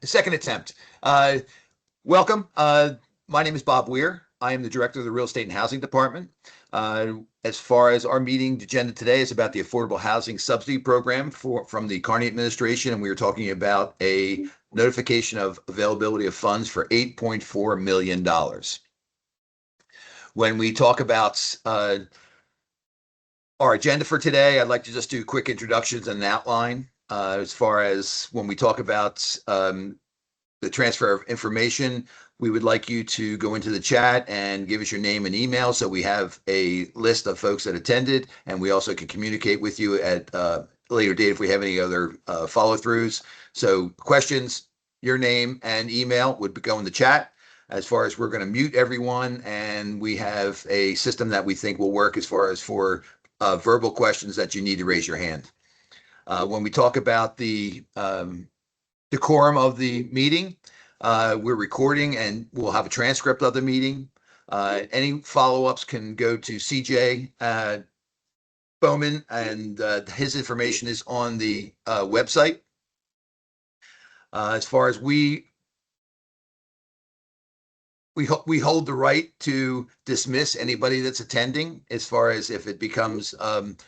Second attempt. Welcome. My name is Bob Weir. I am the director of the Real Estate and Housing Department. As far as our meeting agenda today is about the Affordable Housing Subsidy Program from the Carney administration, and we are talking about a notification of availability of funds for $8.4 million. When we talk about our agenda for today, I'd like to just do quick introductions and an outline. As far as when we talk about the transfer of information, we would like you to go into the chat and give us your name and email so we have a list of folks that attended, and we also can communicate with you at a later date if we have any other follow-throughs. So questions, your name and email would go in the chat. As far as we're going to mute everyone, and we have a system that we think will work as far as for verbal questions that you need to raise your hand. When we talk about the decorum of the meeting, we're recording and we'll have a transcript of the meeting. Any follow-ups can go to CJ Bowman, and his information is on the website. As far as we hold the right to dismiss anybody that's attending. As far as if it becomes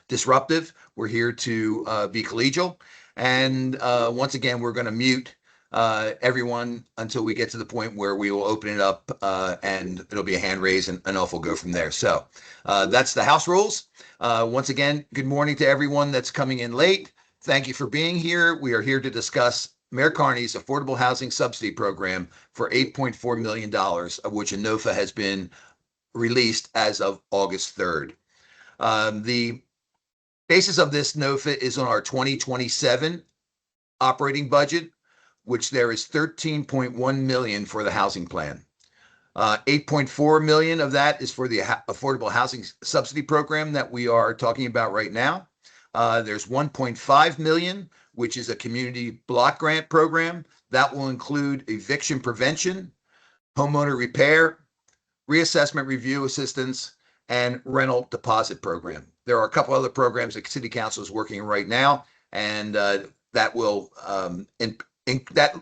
disruptive, we're here to be collegial. And once again, we're going to mute everyone until we get to the point where we will open it up and it'll be a hand raise and off we'll go from there. So that's the house rules. Once again, good morning to everyone that's coming in late. Thank you for being here. We are here to discuss Mayor Carney's Affordable Housing Subsidy Program for $8.4 million, of which a NOFA has been released as of August 3rd. The basis of this NOFA is on our 2027 operating budget, which there is $13.1 million for the housing plan. $8.4 million of that is for the Affordable Housing Subsidy Program that we are talking about right now. There's $1.5 million, which is a community block grant program that will include eviction prevention, homeowner repair, reassessment review assistance, and rental deposit program. There are a couple other programs that City Council is working right now, and that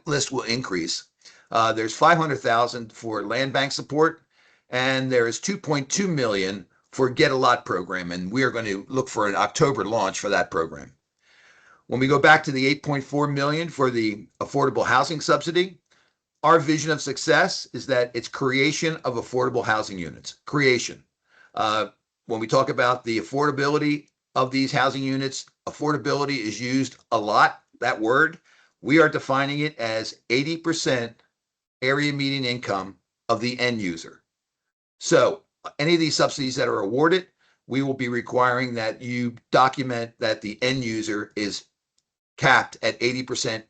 list will increase. There's $500,000 for land bank support, and there is $2.2 million for Get a Lot program, and we are going to look for an October launch for that program. When we go back to the $8.4 million for the affordable housing subsidy, our vision of success is that it's creation of affordable housing units. Creation. When we talk about the affordability of these housing units, affordability is used a lot, that word. We are defining it as 80% area median income of the end user. So any of these subsidies that are awarded, we will be requiring that you document that the end user is capped at 80%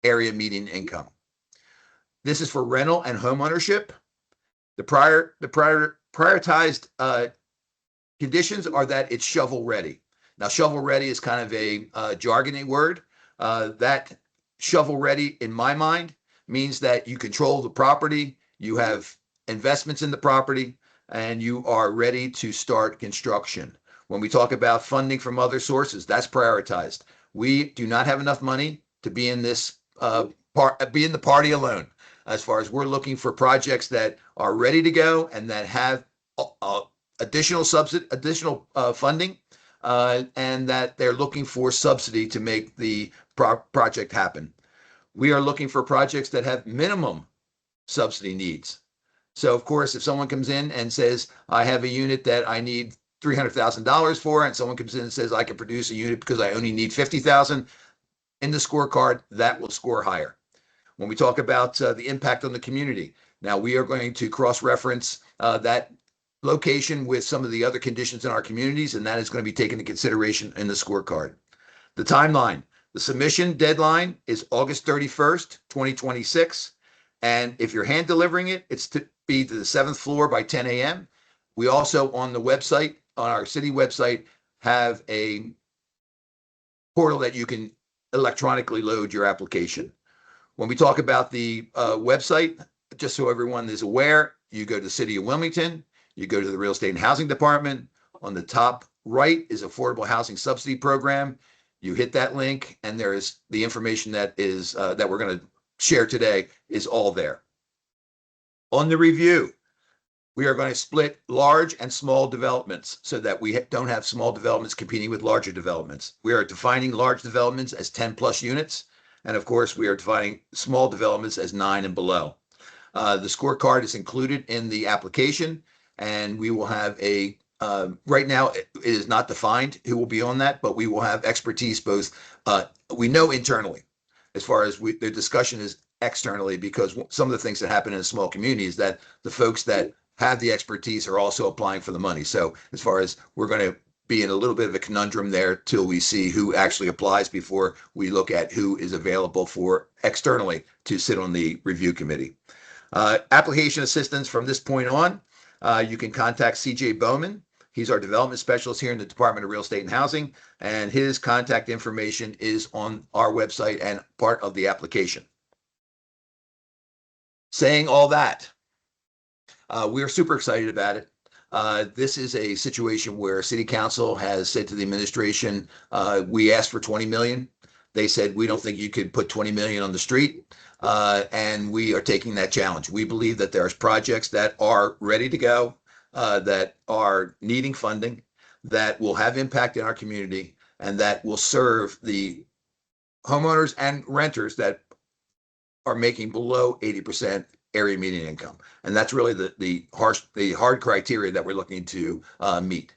area median income. This is for rental and home ownership. The prioritized conditions are that it's shovel ready. Now, shovel ready is kind of a jargony word. That shovel ready, in my mind, means that you control the property, you have investments in the property, and you are ready to start construction. When we talk about funding from other sources, that's prioritized. We do not have enough money to be in this be in the party alone. As far as we're looking for projects that are ready to go and that have additional funding, and that they're looking for subsidy to make the project happen. We are looking for projects that have minimum subsidy needs. So, of course, if someone comes in and says, I have a unit that I need $300,000 for, and someone comes in and says, I can produce a unit because I only need $50,000 in the scorecard, that will score higher. When we talk about the impact on the community, now we are going to cross-reference that location with some of the other conditions in our communities, and that is going to be taken into consideration in the scorecard. The timeline, the submission deadline is August 31st, 2026. And if you're hand delivering it, it's to be to the 7th floor by 10 a.m. We also on the website, on our city website, have a portal that you can electronically load your application. When we talk about the website, just so everyone is aware, you go to the City of Wilmington, you go to the Real Estate and Housing Department. On the top right is Affordable Housing Subsidy Program. You hit that link, and there is the information that is that we're going to share today is all there. On the review, we are going to split large and small developments so that we don't have small developments competing with larger developments. We are defining large developments as 10 plus units. And of course, we are defining small developments as 9 and below. The scorecard is included in the application, and we will have right now, it is not defined who will be on that, but we will have expertise both, we know internally, as far as the discussion is externally, because some of the things that happen in a small community is that the folks that have the expertise are also applying for the money. So as far as we're going to be in a little bit of a conundrum there till we see who actually applies before we look at who is available for externally to sit on the review committee. Application assistance from this point on, you can contact CJ Bowman. He's our development specialist here in the Department of Real Estate and Housing, and his contact information is on our website and part of the application. Saying all that, we are super excited about it. This is a situation where City Council has said to the administration, we asked for 20 million. They said, we don't think you could put 20 million on the street. And we are taking that challenge. We believe that there's projects that are ready to go, that are needing funding, that will have impact in our community, and that will serve the homeowners and renters that are making below 80% area median income. And that's really the hard criteria that we're looking to meet.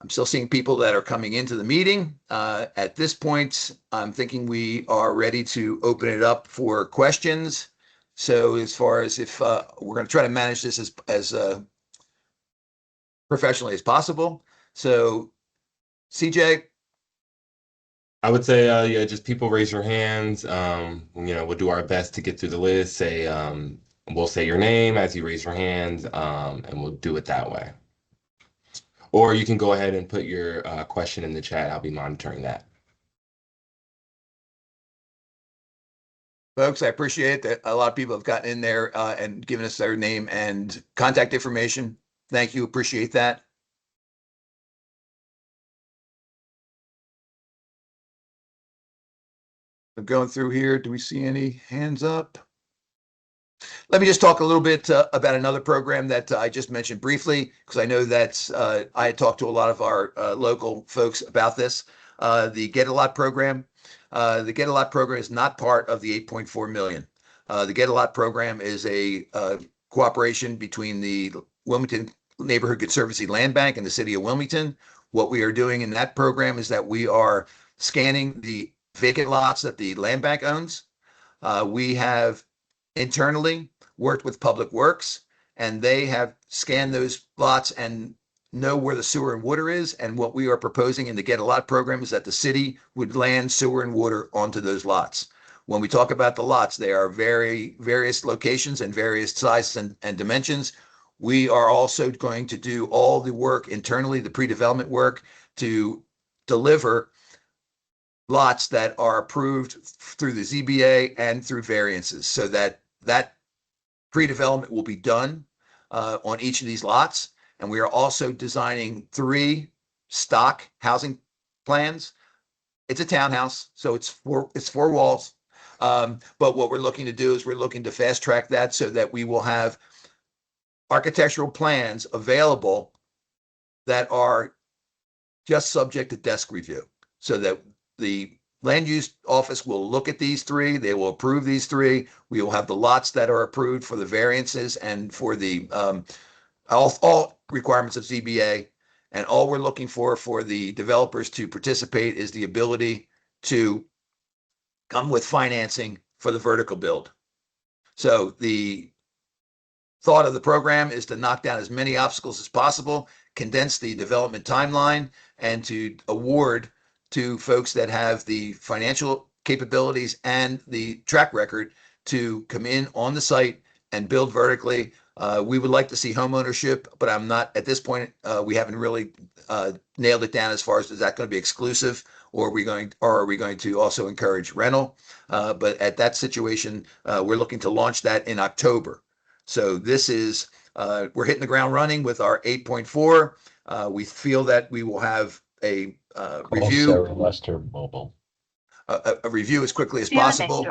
I'm still seeing people that are coming into the meeting. At this point, I'm thinking we are ready to open it up for questions. So as far as if we're going to try to manage this as professionally as possible. So CJ. I would say, yeah, just people raise your hands. We'll do our best to get through the list. We'll say your name as you raise your hand, and we'll do it that way. Or you can go ahead and put your question in the chat. I'll be monitoring that. Folks, I appreciate that a lot of people have gotten in there and given us their name and contact information. Thank you. Appreciate that. I'm going through here. Do we see any hands up? Let me just talk a little bit about another program that I just mentioned briefly, because I know that I had talked to a lot of our local folks about this. The Get a Lot program. The Get a Lot program is not part of the 8.4 million. The Get a Lot program is a cooperation between the Wilmington Neighborhood Conservancy Land Bank and the city of Wilmington. What we are doing in that program is that we are scanning the vacant lots that the land bank owns. We have internally worked with Public Works, and they have scanned those lots and know where the sewer and water is. And what we are proposing in the Get a Lot program is that the city would land sewer and water onto those lots. When we talk about the lots, they are various locations and various sizes and dimensions. We are also going to do all the work internally, the pre-development work, to deliver lots that are approved through the ZBA and through variances, so that pre-development will be done on each of these lots. And we are also designing 3 stock housing plans. It's a townhouse, so it's 4 walls. But what we're looking to do is we're looking to fast track that so that we will have architectural plans available that are just subject to desk review, so that the land use office will look at these 3. They will approve these 3. We will have the lots that are approved for the variances and for the all requirements of ZBA. And all we're looking for the developers to participate is the ability to come with financing for the vertical build. So the thought of the program is to knock down as many obstacles as possible, condense the development timeline, and to award to folks that have the financial capabilities and the track record to come in on the site and build vertically. We would like to see home ownership, but I'm not at this point. We haven't really nailed it down as far as is that going to be exclusive, or are we going to also encourage rental? But at that situation, we're looking to launch that in October. So this is we're hitting the ground running with our 8.4. We feel that we will have a review. Sarah Lester Mobile. a review as quickly as possible.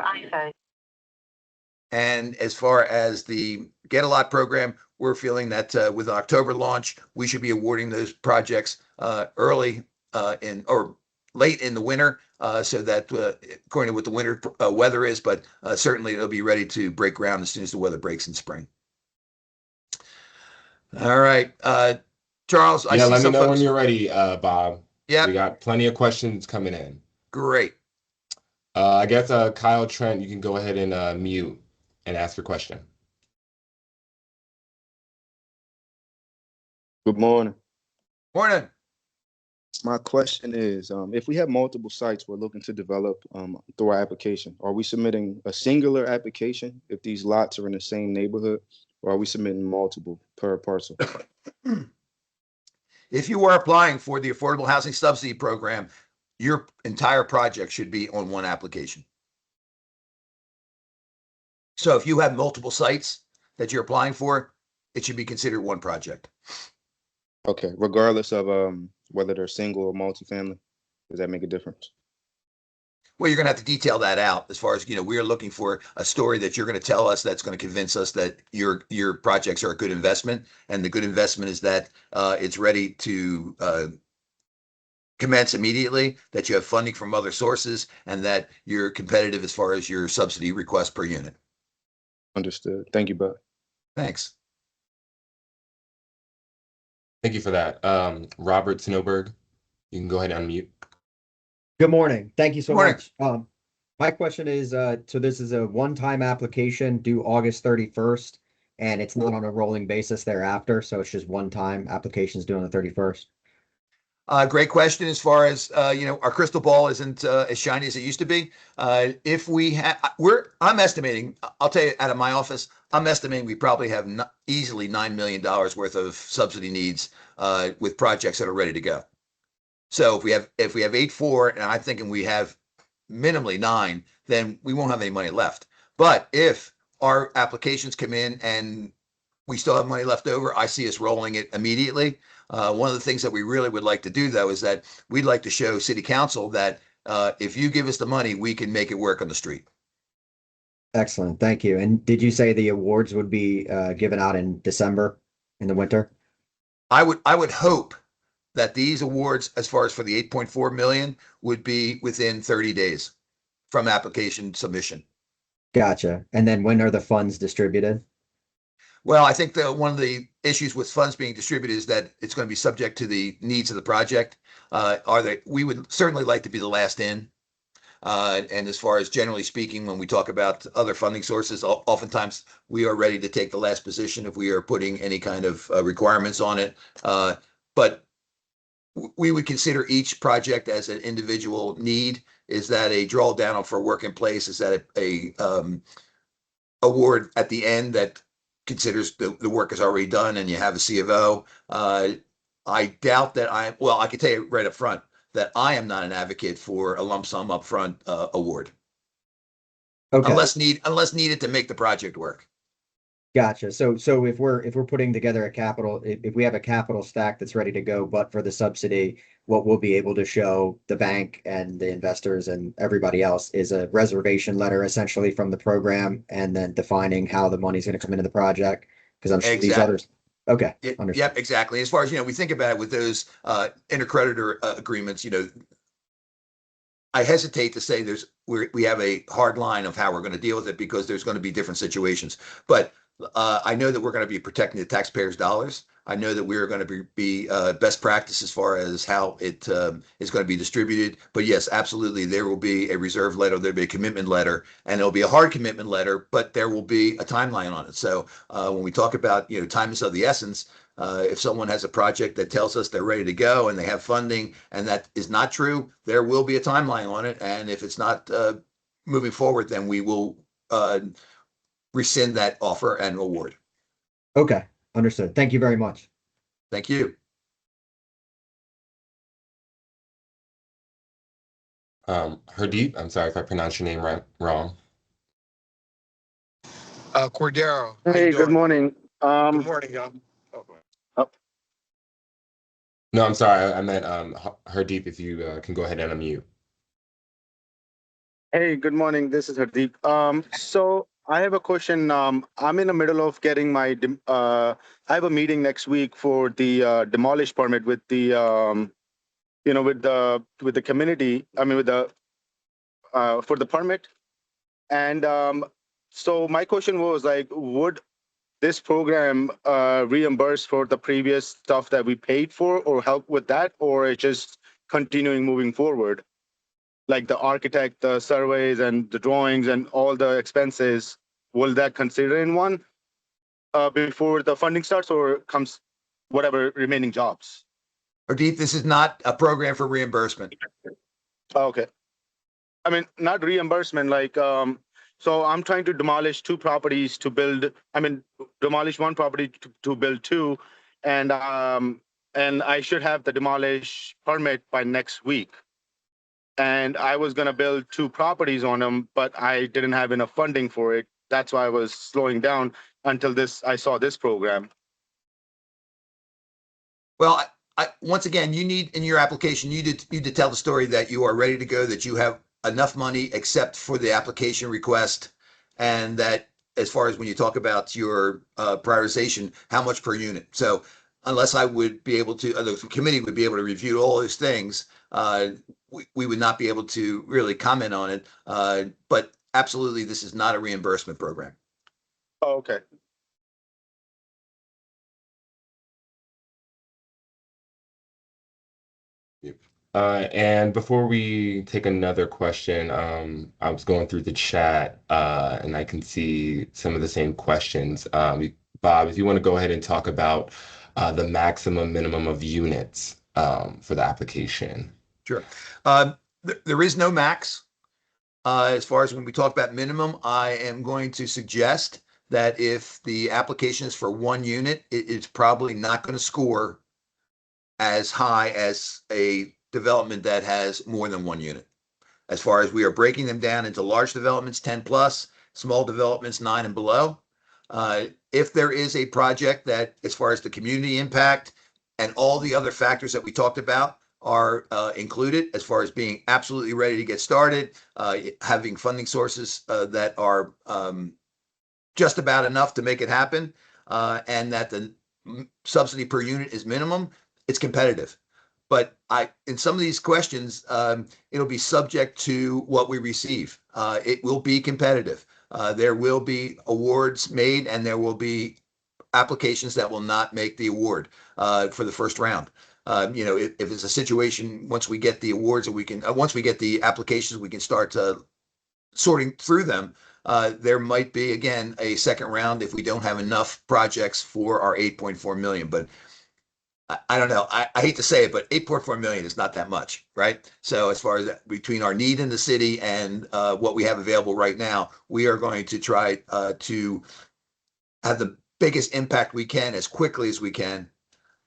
And as far as the Get a Lot program, we're feeling that with October launch, we should be awarding those projects early in or late in the winter, so that according to what the winter weather is, but certainly it'll be ready to break ground as soon as the weather breaks in spring. All right, Charles, I Yeah, see let me some know when folks. you're ready, Bob. We Yep, got plenty of questions coming in. great. I guess Kyle Trent, you can go ahead and mute and ask your question. Good morning. Morning. My question is, if we have multiple sites we're looking to develop through our application, are we submitting a singular application if these lots are in the same neighborhood, or are we submitting multiple per parcel? If you are applying for the Affordable Housing Subsidy Program, your entire project should be on one application. So if you have multiple sites that you're applying for, it should be considered one project. Okay, regardless of whether they're single or multifamily, does that make a difference? Well, you're going to have to detail that out as far as, we are looking for a story that you're going to tell us that's going to convince us that your projects are a good investment. And the good investment is that it's ready to commence immediately, that you have funding from other sources, and that you're competitive as far as your subsidy request per unit. Understood. Thank you, Bud. Thanks. Thank you for that. Robert Snowberg, you can go ahead and unmute. Good morning. Thank you so Morning. much. My question is, so this is a one-time application due August 31st, and it's not on a rolling basis thereafter, so it's just one-time applications due on the 31st. Great question. As far as our crystal ball isn't as shiny as it used to be. If we have, I'm estimating. I'll tell you, out of my office, I'm estimating we probably have easily $9 million worth of subsidy needs with projects that are ready to go. So if we have 8.4, and I'm thinking we have minimally 9, then we won't have any money left. But if our applications come in and we still have money left over, I see us rolling it immediately. One of the things that we really would like to do, though, is that we'd like to show City Council that if you give us the money, we can make it work on the street. Excellent. Thank you. And did you say the awards would be given out in December in the winter? I would hope that these awards, as far as for the 8.4 million, would be within 30 days from application submission. Gotcha. And then when are the funds distributed? Well, I think that one of the issues with funds being distributed is that it's going to be subject to the needs of the project. We would certainly like to be the last in. And as far as generally speaking, when we talk about other funding sources, oftentimes we are ready to take the last position if we are putting any kind of requirements on it. But we would consider each project as an individual need. Is that a drawdown for work in place? Is that a award at the end that considers the work is already done and you have a C of O? I doubt that I can tell you right up front that I am not an advocate for a lump sum upfront award. Okay. Unless needed to make the project work. Gotcha. So if we're putting together if we have a capital stack that's ready to go, but for the subsidy, what we'll be able to show the bank and the investors and everybody else is a reservation letter essentially from the program, and then defining how the money's going to come into the project. Because I'm sure these others. Okay. Yep, exactly. As far as we think about it with those intercreditor agreements, I hesitate to say we have a hard line of how we're going to deal with it, because there's going to be different situations. But I know that we're going to be protecting the taxpayers' dollars. I know that we're going to be best practice as far as how it is going to be distributed. But yes, absolutely, there will be a reserve letter, there'll be a commitment letter, and it'll be a hard commitment letter, but there will be a timeline on it. So when we talk about time is of the essence, if someone has a project that tells us they're ready to go and they have funding, and that is not true, there will be a timeline on it. And if it's not moving forward, then we will rescind that offer and award. Okay. Understood. Thank you very much. Thank you. Hardeep, I'm sorry if I pronounced your name wrong. Cordero. Hey, good morning. Good morning, y'all. No, I'm sorry. I meant Hardeep, if you can go ahead and unmute. Hey, good morning. This is Hardeep. So I have a question. I'm in the middle of getting I have a meeting next week for the demolish permit with the with the community. I mean, with the for the permit. And so my question was like, would this program reimburse for the previous stuff that we paid for, or help with that, or it's just continuing moving forward? Like the architect, the surveys and the drawings and all the expenses, will that consider in one before the funding starts, or comes whatever remaining jobs? Hardeep, this is not a program for reimbursement. Okay. I mean, not reimbursement, so I'm trying to demolish two properties to build, I mean, demolish one property to build two, and I should have the demolish permit by next week. And I was going to build two properties on them, but I didn't have enough funding for it. That's why I was slowing down until I saw this program. Well, once again, you need in your application, you need to tell the story that you are ready to go, that you have enough money except for the application request, and that as far as when you talk about your prioritization, how much per unit. So unless I would be able to, the committee would be able to review all those things, we would not be able to really comment on it. But absolutely, this is not a reimbursement program. Oh, okay. And before we take another question, I was going through the chat and I can see some of the same questions. Bob, if you want to go ahead and talk about the maximum minimum of units for the application. Sure. There is no max. As far as when we talk about minimum, I am going to suggest that if the application is for one unit, it's probably not going to score as high as a development that has more than one unit. As far as we are breaking them down into large developments, 10 plus, small developments, 9 and below. If there is a project that, as far as the community impact and all the other factors that we talked about are included, as far as being absolutely ready to get started, having funding sources that are just about enough to make it happen, and that the subsidy per unit is minimum, it's competitive. But in some of these questions, it'll be subject to what we receive. It will be competitive. There will be awards made, and there will be applications that will not make the award for the first round. If it's a situation, once we get the awards, and once we get the applications, we can start sorting through them. There might be, again, a second round if we don't have enough projects for our 8.4 million. But I don't know. I hate to say it, but 8.4 million is not that much, right? So as far as between our need in the city and what we have available right now, we are going to try to have the biggest impact we can as quickly as we can,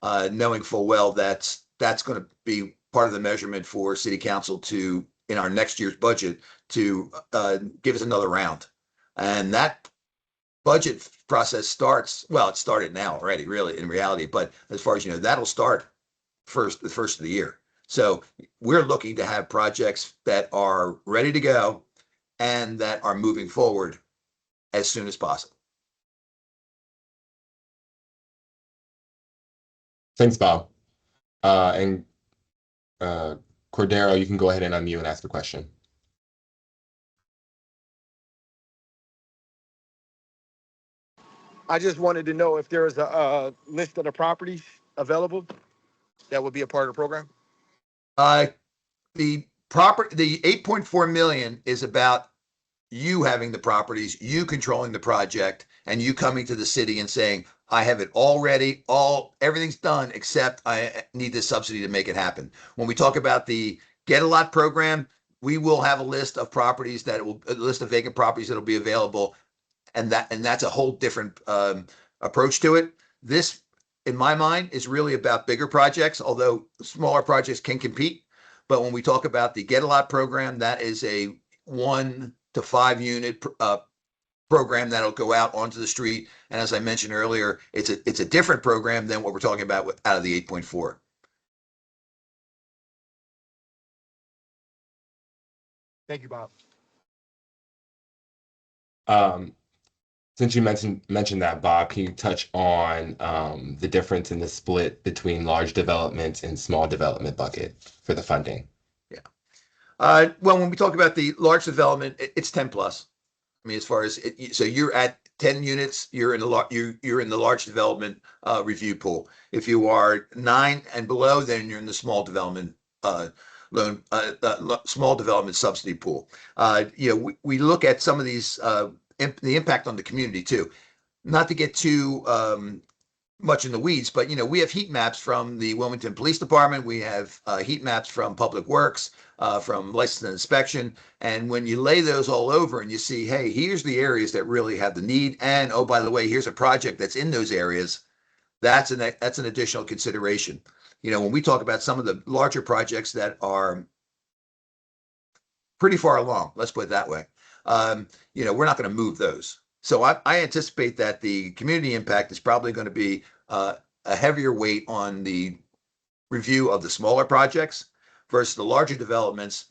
knowing full well that's going to be part of the measurement for city council to, in our next year's budget, to give us another round. And that budget process starts, well, it started now already, really, in reality. But as far as that'll start the first of the year. So we're looking to have projects that are ready to go and that are moving forward as soon as possible. Thanks, Bob. And Cordero, you can go ahead and unmute and ask the question. I just wanted to know if there is a list of the properties available that would be a part of the program. The 8.4 million is about you having the properties, you controlling the project, and you coming to the city and saying, I have it all ready, everything's done, except I need this subsidy to make it happen. When we talk about the Get a Lot program, we will have a list of properties a list of vacant properties that'll be available, and that's a whole different approach to it. This, in my mind, is really about bigger projects, although smaller projects can compete. But when we talk about the Get a Lot program, that is a 1 to 5 unit program that'll go out onto the street. And as I mentioned earlier, it's a different program than what we're talking about out of the 8.4. Thank you, Bob. Um, since you mentioned that, Bob, can you touch on the difference in the split between large developments and small development bucket for the funding? Yeah. Well, when we talk about the large development, it's 10 plus. I mean, as far as so you're at 10 units, you're in the you're in the large development review pool. If you are 9 and below, then you're in the small development small development subsidy pool. We look at some of these the impact on the community too. Not to get too much in the weeds, but we have heat maps from the Wilmington Police Department. We have heat maps from Public Works, from License and Inspection. And when you lay those all over and you see, hey, here's the areas that really have the need, and oh, by the way, here's a project that's in those areas. That's an additional consideration. When we talk about some of the larger projects that are pretty far along, let's put it that way. We're not going to move those. So I anticipate that the community impact is probably going to be a heavier weight on the review of the smaller projects versus the larger developments.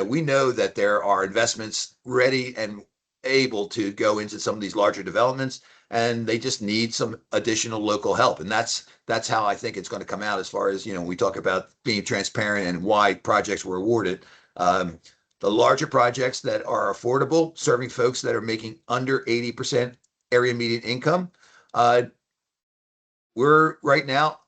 We know that there are investments ready and able to go into some of these larger developments, and they just need some additional local help. And that's how I think it's going to come out as far as, when we talk about being transparent and why projects were awarded. The larger projects that are affordable, serving folks that are making under 80% area median income, we're right now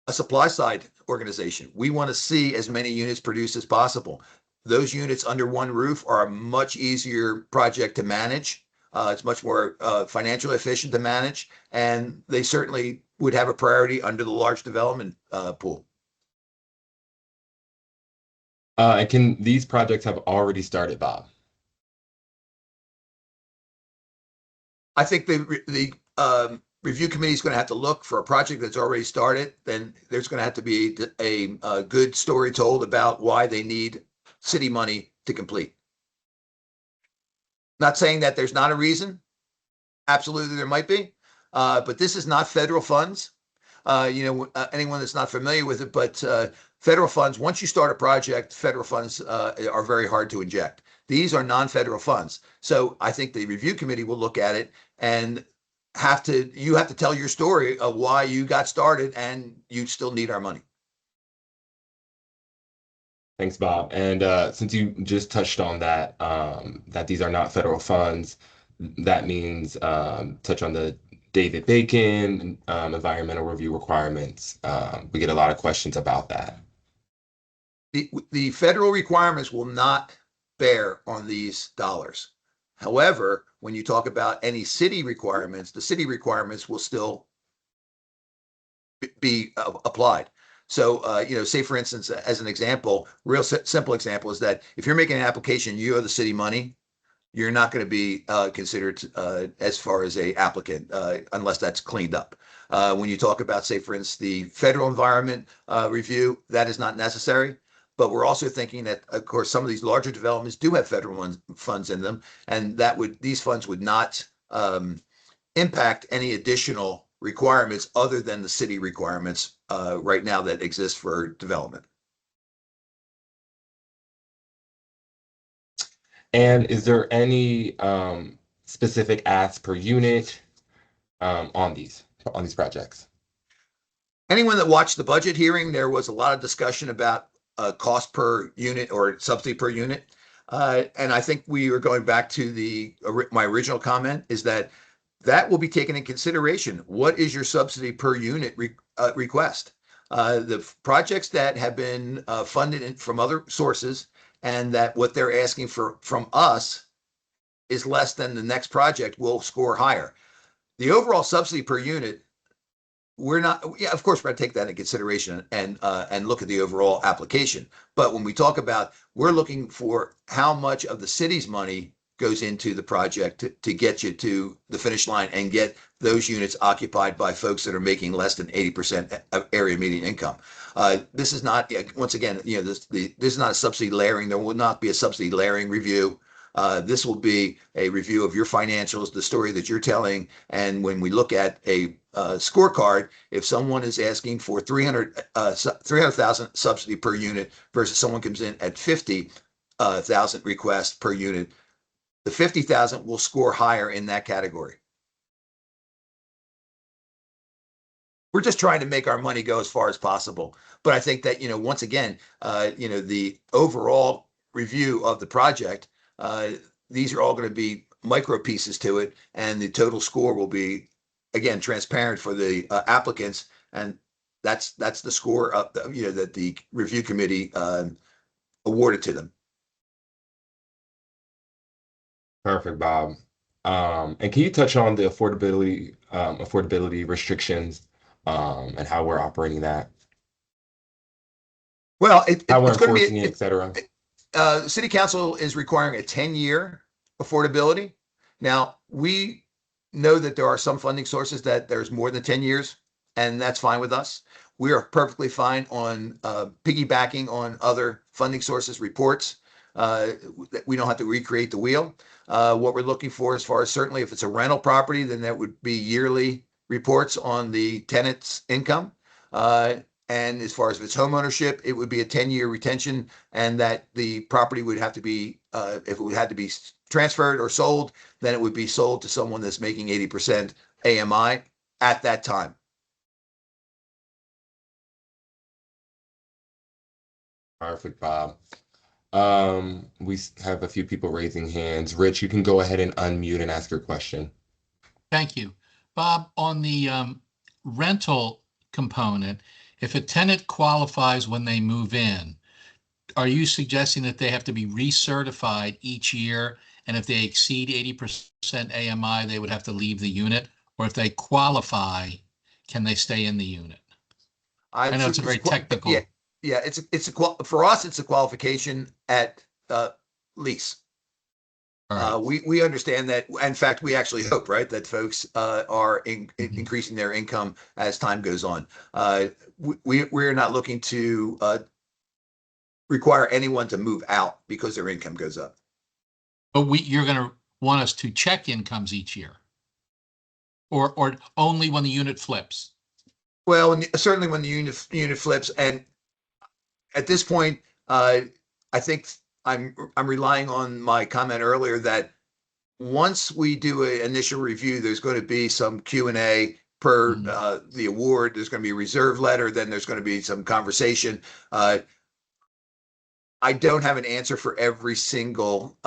a supply side organization. We want to see as many units produced as possible. Those units under one roof are a much easier project to manage. It's much more financially efficient to manage, and they certainly would have a priority under the large development pool. And can these projects have already started, Bob? I think the review committee is going to have to look for a project that's already started. Then there's going to have to be a good story told about why they need city money to complete. Not saying that there's not a reason. Absolutely, there might be, but this is not federal funds. Anyone that's not familiar with it, but federal funds, once you start a project, federal funds are very hard to inject. These are non-federal funds. So I think the review committee will look at it and you have to tell your story of why you got started and you still need our money. Thanks, Bob. And since you just touched on that, that these are not federal funds, that means touch on the David Bacon environmental review requirements. We get a lot of questions about that. The federal requirements will not bear on these dollars. However, when you talk about any city requirements, the city requirements will still be applied. So, say for instance, as an example, real simple example is that if you're making an application, you owe the city money, you're not going to be considered as far as a applicant unless that's cleaned up. When you talk about, say, for instance, the federal environment review, that is not necessary. But we're also thinking that, of course, some of these larger developments do have federal funds in them, and these funds would not impact any additional requirements other than the city requirements right now that exist for development. And is there any specific asks per unit on these projects? Anyone that watched the budget hearing, there was a lot of discussion about cost per unit or subsidy per unit. And I think we are going back to my original comment is that will be taken in consideration. What is your subsidy per unit request? The projects that have been funded from other sources and that what they're asking from us is less than the next project will score higher. The overall subsidy per unit, of course, we're going to take that into consideration and look at the overall application. But when we talk about, we're looking for how much of the city's money goes into the project to get you to the finish line and get those units occupied by folks that are making less than 80% of area median income. This is not, once again, this is not a subsidy layering. There will not be a subsidy layering review. This will be a review of your financials, the story that you're telling. And when we look at a scorecard, if someone is asking for 300,000 subsidy per unit versus someone comes in at 50,000 requests per unit, the 50,000 will score higher in that category. We're just trying to make our money go as far as possible. But I think that, once again, the overall review of the project, these are all going to be micro pieces to it, and the total score will be, again, transparent for the applicants, and that's the score of that the review committee awarded to them. Perfect, Bob. And can you touch on the affordability restrictions, and how we're operating that, Well, how we're it's going to enforcing be it, et cetera? City council is requiring a 10-year affordability. Now, we know that there are some funding sources that there's more than 10 years, and that's fine with us. We are perfectly fine on piggybacking on other funding sources reports. We don't have to recreate the wheel. What we're looking for, as far as certainly if it's a rental property, then that would be yearly reports on the tenant's income. And as far as if it's home ownership, it would be a 10-year retention, and that the property would have to be, if it had to be transferred or sold, then it would be sold to someone that's making 80% AMI at that time. Perfect, Bob. We have a few people raising hands. Rich, you can go ahead and unmute and ask your question. Thank you. Bob, on the rental component, if a tenant qualifies when they move in, are you suggesting that they have to be recertified each year? And if they exceed 80% AMI, they would have to leave the unit? Or if they qualify, can they stay in the unit? I know it's a very technical. Yeah, for us, it's a qualification at lease. Right. We understand that. In fact, we actually hope, right, that folks are increasing their income as time goes on. We're not looking to require anyone to move out because their income goes up. But you're going to want us to check incomes each year, or only when the unit flips? Well, certainly when the unit flips, and at this point, I think I'm relying on my comment earlier that once we do an initial review, there's going to be some Q&A per the award. There's going to be a reserve letter. Then there's going to be some conversation. I don't have an answer for every single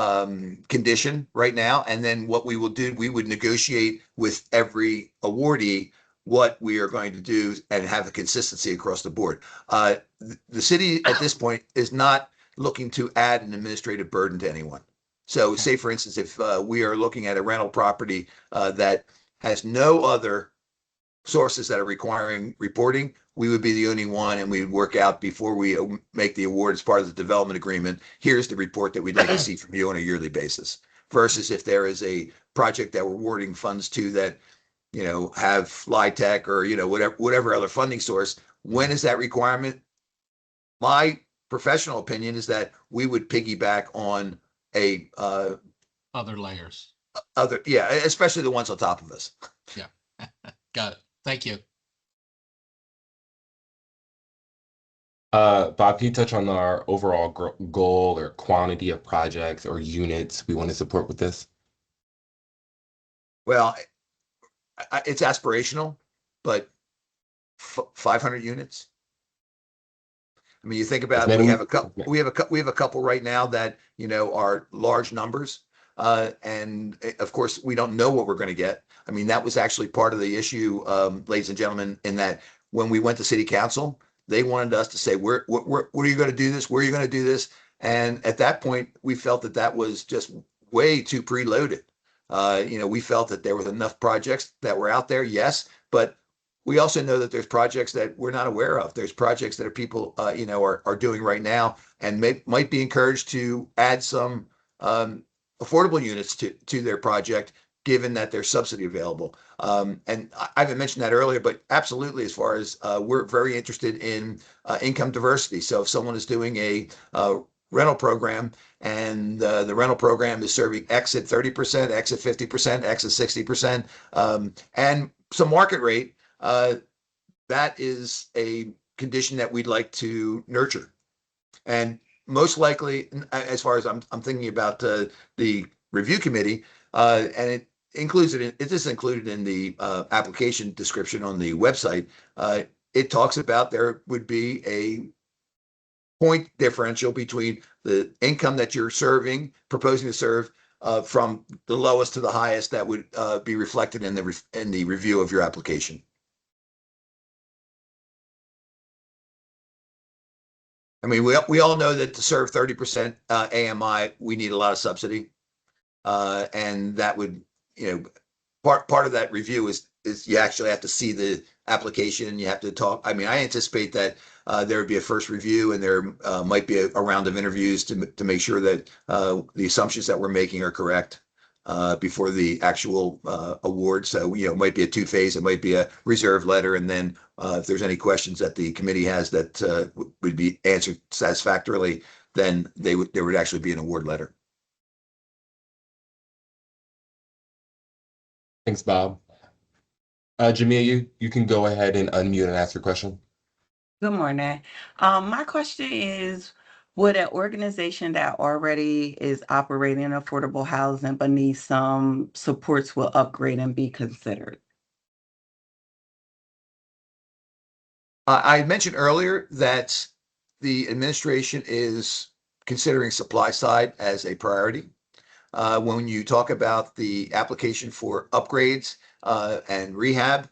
condition right now. And then what we will do, we would negotiate with every awardee what we are going to do and have a consistency across the board. The city at this point is not looking to add an administrative burden to anyone. So say, for instance, if we are looking at a rental property that has no other sources that are requiring reporting, we would be the only one, and we would work out before we make the award as part of the development agreement. Here's the report that we'd like to see from you on a yearly basis. Versus if there is a project that we're awarding funds to that, have FlyTech or, whatever other funding source, when is that requirement? My professional opinion is that we would piggyback on a other layers. Especially the ones on top of us. Yeah. Got it. Thank you. Bob, can you touch on our overall goal or quantity of projects or units we want to support with this? Well, it's aspirational, but 500 units. I mean, you think about it, we have a couple right now that are large numbers, and of course we don't know what we're going to get. I mean, that was actually part of the issue, ladies and gentlemen, in that when we went to city council, they wanted us to say, what are you going to do this? Where are you going to do this? And at that point, we felt that was just way too preloaded. We felt that there was enough projects that were out there, yes, but we also know that there's projects that we're not aware of. There's projects that people, are doing right now, and might be encouraged to add some affordable units to their project, given that there's subsidy available. And I haven't mentioned that earlier, but absolutely, as far as we're very interested in income diversity. So if someone is doing a rental program, and the rental program is serving X at 30%, X at 50%, X at 60%, and some market rate, that is a condition that we'd like to nurture. And most likely, as far as I'm thinking about the review committee, and it includes it is included in the application description on the website. It talks about there would be a point differential between the income that you're proposing to serve, from the lowest to the highest that would be reflected in the review of your application. I mean, we all know that to serve 30% AMI, we need a lot of subsidy, and that would, part of that review is you actually have to see the application and you have to talk. I mean, I anticipate that there would be a first review and there might be a round of interviews to make sure that the assumptions that we're making are correct before the actual award. So, it might be a two-phase, it might be a reserve letter, and then if there's any questions that the committee has that would be answered satisfactorily, then there would actually be an award letter. Thanks, Bob. Jamia, you can go ahead and unmute and ask your question. Good morning. My question is, would an organization that already is operating affordable housing but needs some supports will upgrade and be considered? I mentioned earlier that the administration is considering supply side as a priority. When you talk about the application for upgrades and rehab,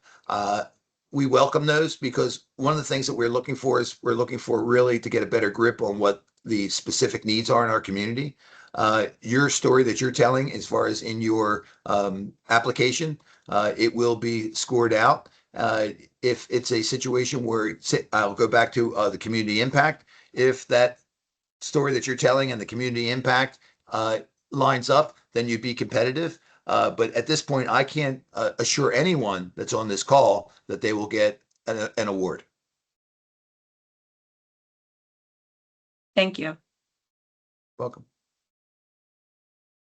we welcome those, because one of the things that we're looking for is we're looking for really to get a better grip on what the specific needs are in our community. Your story that you're telling, as far as in your application, it will be scored out. If it's a situation where, I'll go back to the community impact, if that story that you're telling and the community impact lines up, then you'd be competitive. But at this point, I can't assure anyone that's on this call that they will get an award. Thank you. Welcome.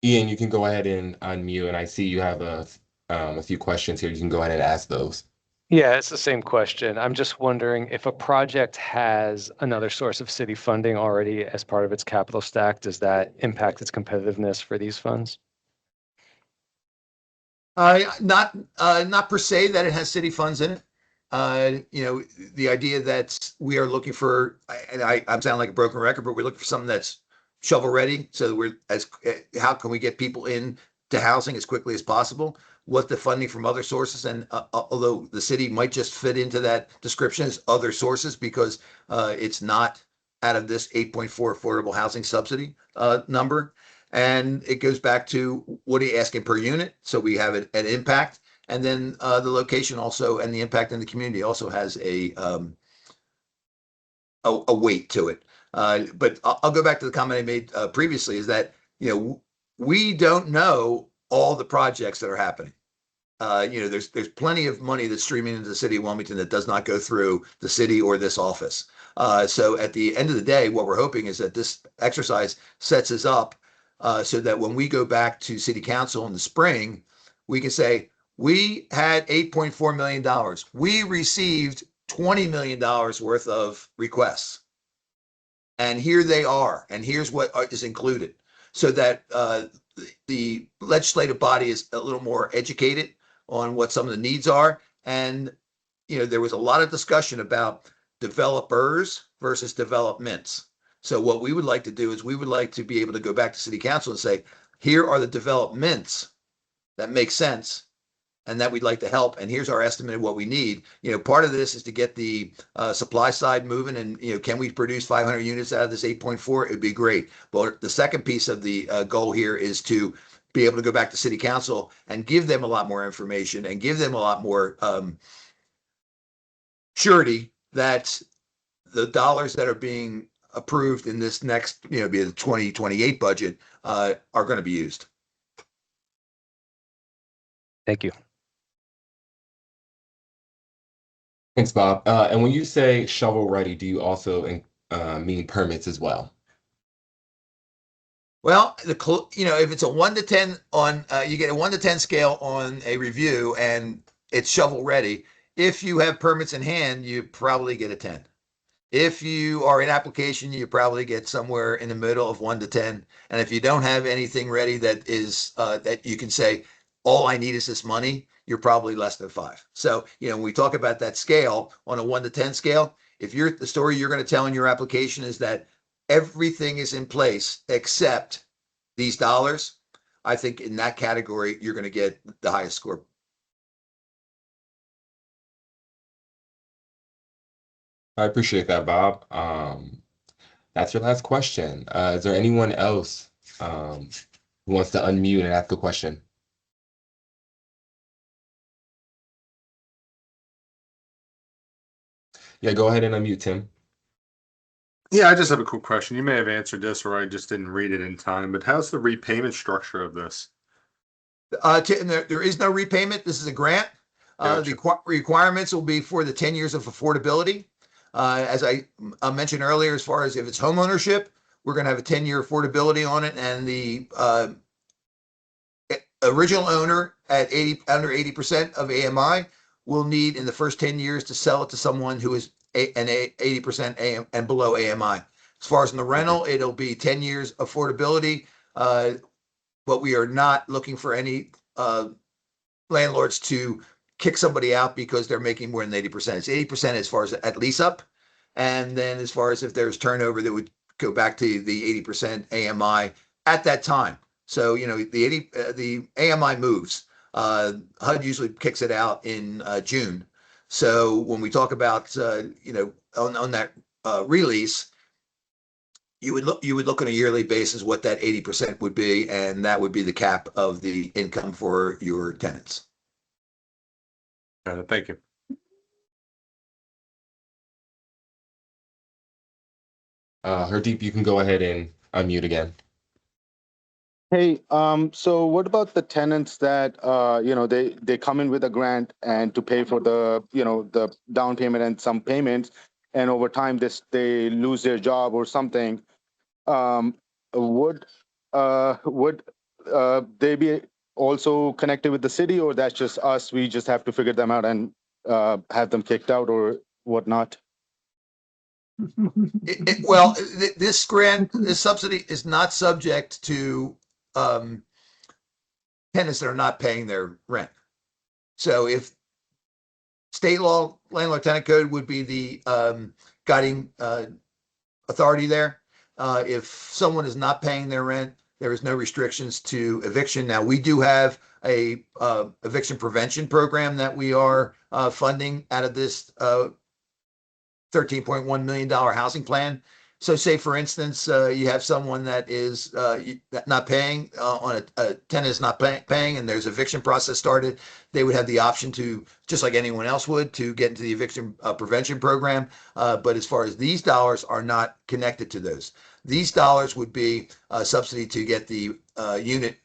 Ian, you can go ahead and unmute, and I see you have a few questions here. You can go ahead and ask those. Yeah, it's the same question. I'm just wondering if a project has another source of city funding already as part of its capital stack, does that impact its competitiveness for these funds? Not per se that it has city funds in it. The idea that we are looking for, and I'm sounding like a broken record, but we're looking for something that's shovel ready. So how can we get people in to housing as quickly as possible? What the funding from other sources, and although the city might just fit into that description as other sources, because it's not out of this 8.4 affordable housing subsidy number. And it goes back to what are you asking per unit? So we have an impact, and then the location also, and the impact in the community also has a weight to it. But I'll go back to the comment I made previously, is that we don't know all the projects that are happening. There's plenty of money that's streaming into the city of Wilmington that does not go through the city or this office. So at the end of the day, what we're hoping is that this exercise sets us up so that when we go back to city council in the spring, we can say, we had $8.4 million. We received $20 million worth of requests. And here they are. And here's what is included. So that the legislative body is a little more educated on what some of the needs are. And, there was a lot of discussion about developers versus developments. So what we would like to do is we would like to be able to go back to city council and say, here are the developments that make sense and that we'd like to help. And here's our estimate of what we need. Part of this is to get the supply side moving, and, can we produce 500 units out of this 8.4? It'd be great. But the second piece of the goal here is to be able to go back to city council and give them a lot more information and give them a lot more surety that the dollars that are being approved in this next, be the 2028 budget, are going to be used. Thank you. Thanks, Bob. And when you say shovel ready, do you also mean permits as well? Well, if it's a 1 to 10 on, you get a 1 to 10 scale on a review and it's shovel ready. If you have permits in hand, you probably get a 10. If you are in application, you probably get somewhere in the middle of 1 to 10. And if you don't have anything ready that is that you can say, all I need is this money, you're probably less than 5. So, when we talk about that scale on a 1 to 10 scale, if the story you're going to tell in your application is that everything is in place except these dollars, I think in that category, you're going to get the highest score. I appreciate that, Bob. That's your last question. Is there anyone else who wants to unmute and ask a question? Yeah, go ahead and unmute, Tim. Yeah, I just have a quick question. You may have answered this, or I just didn't read it in time, but how's the repayment structure of this? There is no repayment. This is a grant. Gotcha. The requirements will be for the 10 years of affordability. As I mentioned earlier, as far as if it's home ownership, we're going to have a 10-year affordability on it, and the original owner at under 80% of AMI will need in the first 10 years to sell it to someone who is an 80% AM and below AMI. As far as in the rental, it'll be 10 years affordability, but we are not looking for any landlords to kick somebody out because they're making more than 80%. It's 80% as far as at lease up. And then as far as if there's turnover, that would go back to the 80% AMI at that time. So, the AMI moves. HUD usually kicks it out in June. So when we talk about, on that release, you would look on a yearly basis what that 80% would be, and that would be the cap of the income for your tenants. Got it. Thank you. Hardeep, you can go ahead and unmute again. Hey, so what about the tenants that they come in with a grant and to pay for the down payment and some payments, and over time they lose their job or something? Would they be also connected with the city, or that's just us? We just have to figure them out and have them kicked out or whatnot? This subsidy is not subject to tenants that are not paying their rent. So if state law, landlord tenant code would be the guiding authority there. If someone is not paying their rent, there is no restrictions to eviction. Now, we do have a eviction prevention program that we are funding out of this $13.1 million housing plan. So say, for instance, you have someone that is not paying on a tenant is not paying, and there's eviction process started. They would have the option to, just like anyone else would, to get into the eviction prevention program. But as far as these dollars are not connected to those, these dollars would be a subsidy to get the unit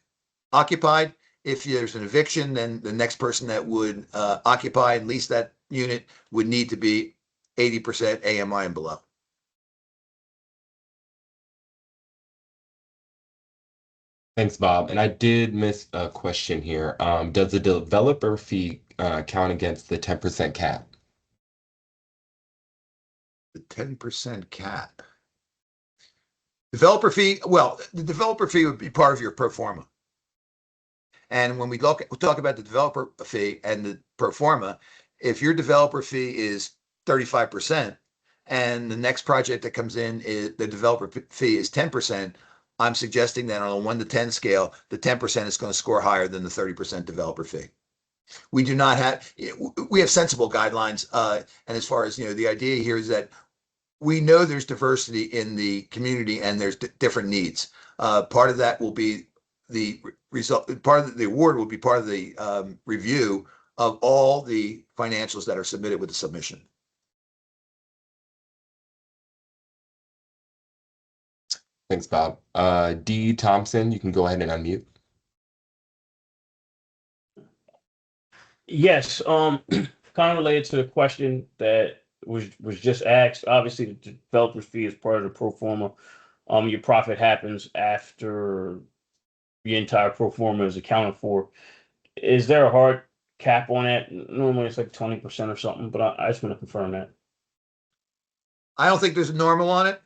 occupied. If there's an eviction, then the next person that would occupy and lease that unit would need to be 80% AMI and below. Thanks, Bob. And I did miss a question here. Does the developer fee count against the 10% cap? The 10% cap. Developer fee, the developer fee would be part of your pro forma. And when we talk about the developer fee and the pro forma, if your developer fee is 35% and the next project that comes in is the developer fee is 10%, I'm suggesting that on a 1 to 10 scale, the 10% is going to score higher than the 30% developer fee. We have sensible guidelines. And as far as, the idea here is that we know there's diversity in the community and there's different needs. Part of that will be the result. Part of the award will be part of the review of all the financials that are submitted with the submission. Thanks, Bob. D. Thompson, you can go ahead and unmute. Yes, kind of related to the question that was just asked. Obviously, the developer fee is part of the pro forma. Your profit happens after the entire pro forma is accounted for. Is there a hard cap on that? Normally, it's like 20% or something, but I just want to confirm that. I don't think there's a normal on it,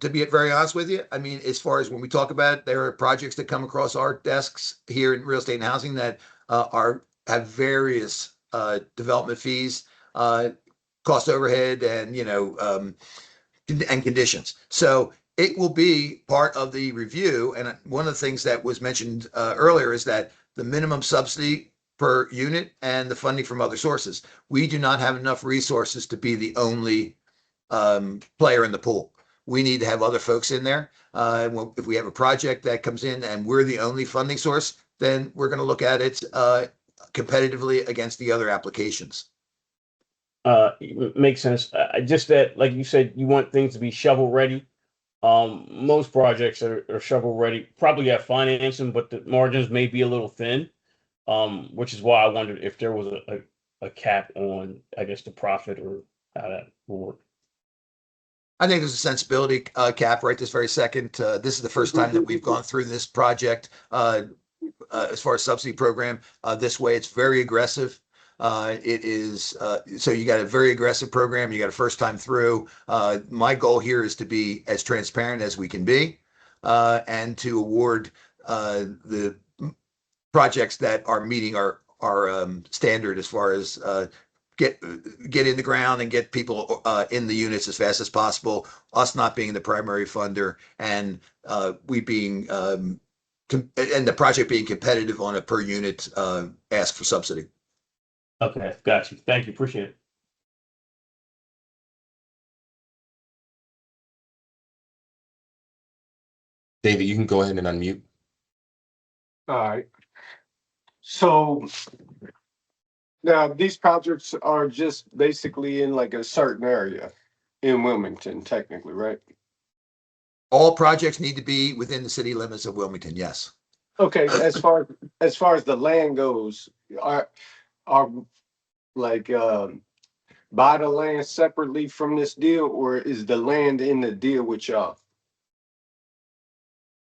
to be very honest with you. I mean, as far as when we talk about it, there are projects that come across our desks here in real estate and housing that have various development fees, cost overhead, and and conditions. So it will be part of the review. And one of the things that was mentioned earlier is that the minimum subsidy per unit and the funding from other sources. We do not have enough resources to be the only player in the pool. We need to have other folks in there. If we have a project that comes in and we're the only funding source, then we're going to look at it competitively against the other applications. Makes sense. Just that, like you said, you want things to be shovel ready. Most projects are shovel ready, probably have financing, but the margins may be a little thin. Which is why I wondered if there was a cap on, I guess, the profit or how that will work. I think there's a sensibility cap right this very second. This is the first time that we've gone through this project as far as subsidy program. This way, it's very aggressive. It is so you got a very aggressive program. You got a first time through. My goal here is to be as transparent as we can be, and to award the projects that are meeting our standard as far as get in the ground and get people in the units as fast as possible. Us not being the primary funder, and we being and the project being competitive on a per unit ask for subsidy. Okay, got you. Thank you. Appreciate it. David, you can go ahead and unmute. All right. So now these projects are just basically in like a certain area in Wilmington, technically, right? All projects need to be within the city limits of Wilmington. Yes. Okay. As far as the land goes, are like buy the land separately from this deal, or is the land in the deal with y'all?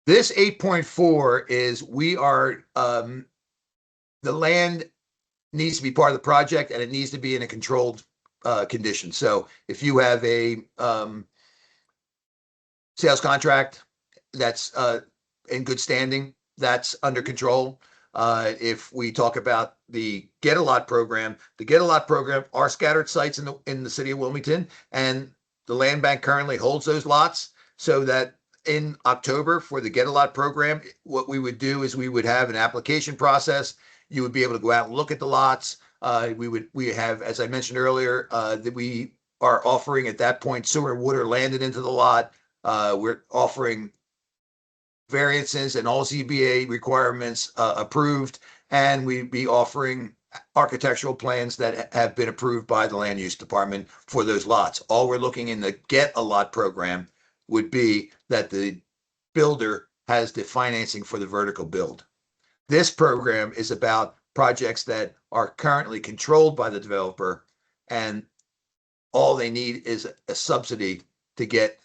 This 8.4 is we are the land needs to be part of the project, and it needs to be in a controlled condition. So if you have a sales contract that's in good standing, that's under control. If we talk about the Get a Lot program, the Get a Lot program are scattered sites in the city of Wilmington, and the land bank currently holds those lots, so that in October for the Get a Lot program, what we would do is we would have an application process. You would be able to go out and look at the lots. We have, as I mentioned earlier, that we are offering at that point sewer and water landed into the lot. We're offering variances and all ZBA requirements approved, and we'd be offering architectural plans that have been approved by the land use department for those lots. All we're looking in the Get a Lot program would be that the builder has the financing for the vertical build. This program is about projects that are currently controlled by the developer, and all they need is a subsidy to get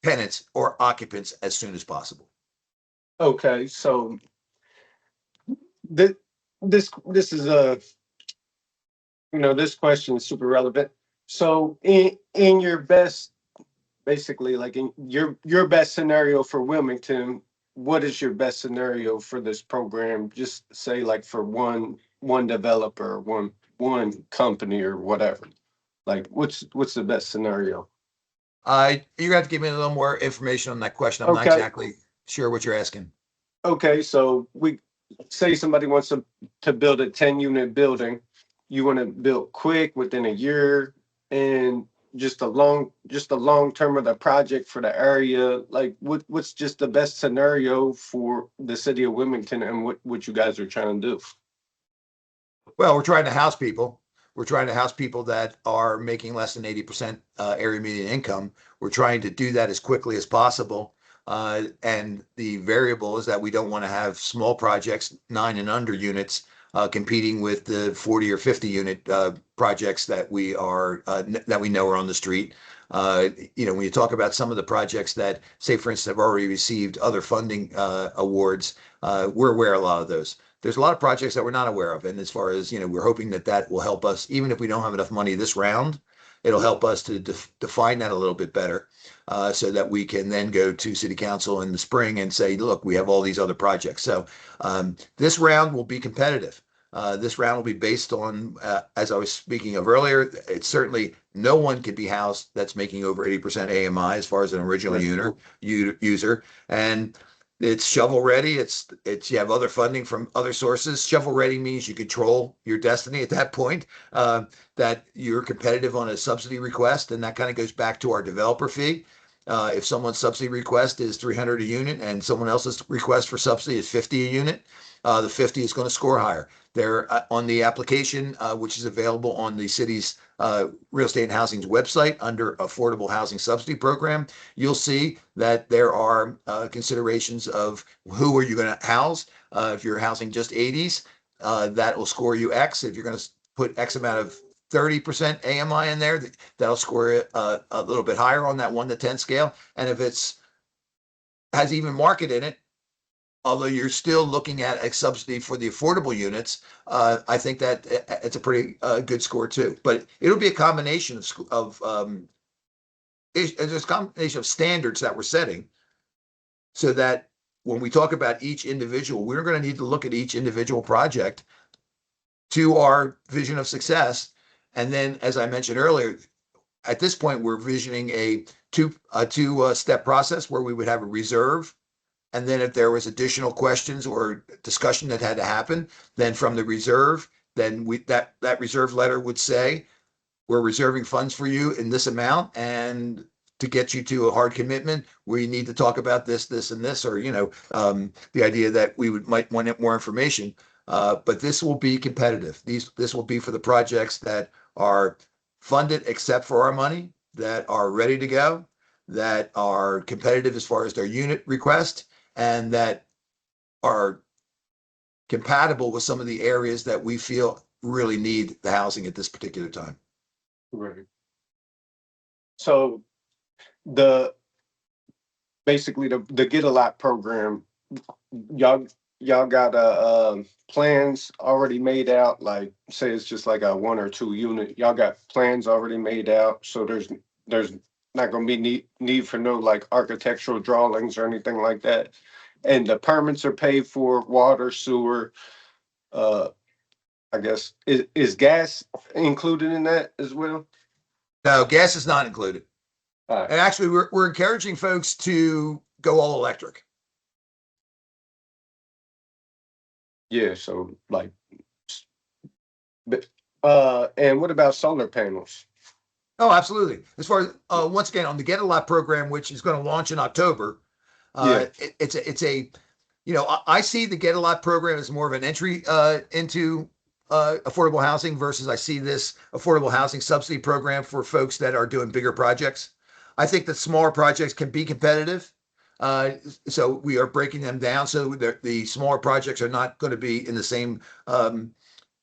tenants or occupants as soon as possible. Okay, so this is this question is super relevant. So in your best, basically, like in your best scenario for Wilmington, what is your best scenario for this program? Just say like for one developer, one company or whatever. Like what's the best scenario? You're gonna have to give me a little more information on that question. I'm not exactly sure what you're asking. Okay, so we say somebody wants to build a 10-unit building. You want to build quick within a year, and just a long term of the project for the area. Like what's just the best scenario for the city of Wilmington and what you guys are trying to do? Well, we're trying to house people. We're trying to house people that are making less than 80% area median income. We're trying to do that as quickly as possible. And the variable is that we don't want to have small projects, 9 and under units, competing with the 40 or 50 unit projects that we know are on the street. When you talk about some of the projects that, say, for instance, have already received other funding awards, we're aware of a lot of those. There's a lot of projects that we're not aware of. And as far as, we're hoping that will help us, even if we don't have enough money this round, it'll help us to define that a little bit better, so that we can then go to city council in the spring and say, look, we have all these other projects. So this round will be competitive. This round will be based on, as I was speaking of earlier, it's certainly no one can be housed that's making over 80% AMI as far as an original user. And it's shovel ready. It's you have other funding from other sources. Shovel ready means you control your destiny at that point. That you're competitive on a subsidy request, and that kind of goes back to our developer fee. If someone's subsidy request is 300 a unit and someone else's request for subsidy is 50 a unit, the 50 is going to score higher. They're on the application, which is available on the city's real estate and housing's website under Affordable Housing Subsidy Program. You'll see that there are considerations of who are you going to house. If you're housing just 80s, that will score you X. If you're going to put X amount of 30% AMI in there, that'll score it a little bit higher on that 1 to 10 scale. And if it's has even market in it, although you're still looking at a subsidy for the affordable units, I think that it's a pretty good score too. But it'll be a combination of it's a combination of standards that we're setting, so that when we talk about each individual, we're going to need to look at each individual project to our vision of success. And then, as I mentioned earlier, at this point, we're visioning a two step process where we would have a reserve. And then if there was additional questions or discussion that had to happen, then from the reserve, then that reserve letter would say, we're reserving funds for you in this amount, and to get you to a hard commitment, we need to talk about this, and this, or the idea that we might want more information. But this will be competitive. This will be for the projects that are funded except for our money, that are ready to go, that are competitive as far as their unit request, and that are compatible with some of the areas that we feel really need the housing at this particular time. Right. So the basically the Get a Lot program, y'all got plans already made out, like say it's just like a 1 or 2 unit, y'all got plans already made out, so there's not going to be need for no like architectural drawings or anything like that, and the permits are paid for, water, sewer, I guess is gas included in that as well? No, gas is not included. All right. And actually, we're encouraging folks to go all electric. Yeah, so like, but and what about solar panels? Oh, absolutely. As far as once again on the Get a Lot program, which is going to launch in October, Yeah. it's a I see the Get a Lot program as more of an entry into affordable housing versus I see this affordable housing subsidy program for folks that are doing bigger projects. I think that smaller projects can be competitive. Uh, so we are breaking them down so the smaller projects are not going to be in the same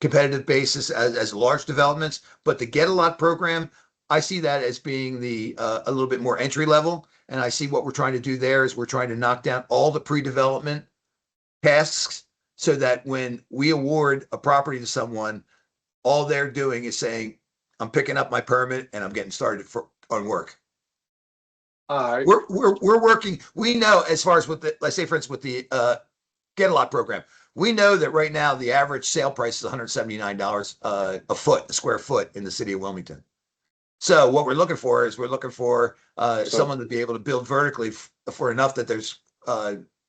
competitive basis as large developments. But the Get a Lot program, I see that as being the a little bit more entry level. And I see what we're trying to do there is we're trying to knock down all the pre-development tasks so that when we award a property to someone, all they're doing is saying, I'm picking up my permit and I'm getting started on work. All right. We're working. We know as far as with the, let's say for instance, with the Get a Lot program, we know that right now the average sale price is $179 a square foot in the city of Wilmington. So what we're looking for is someone to be able to build vertically for enough that there's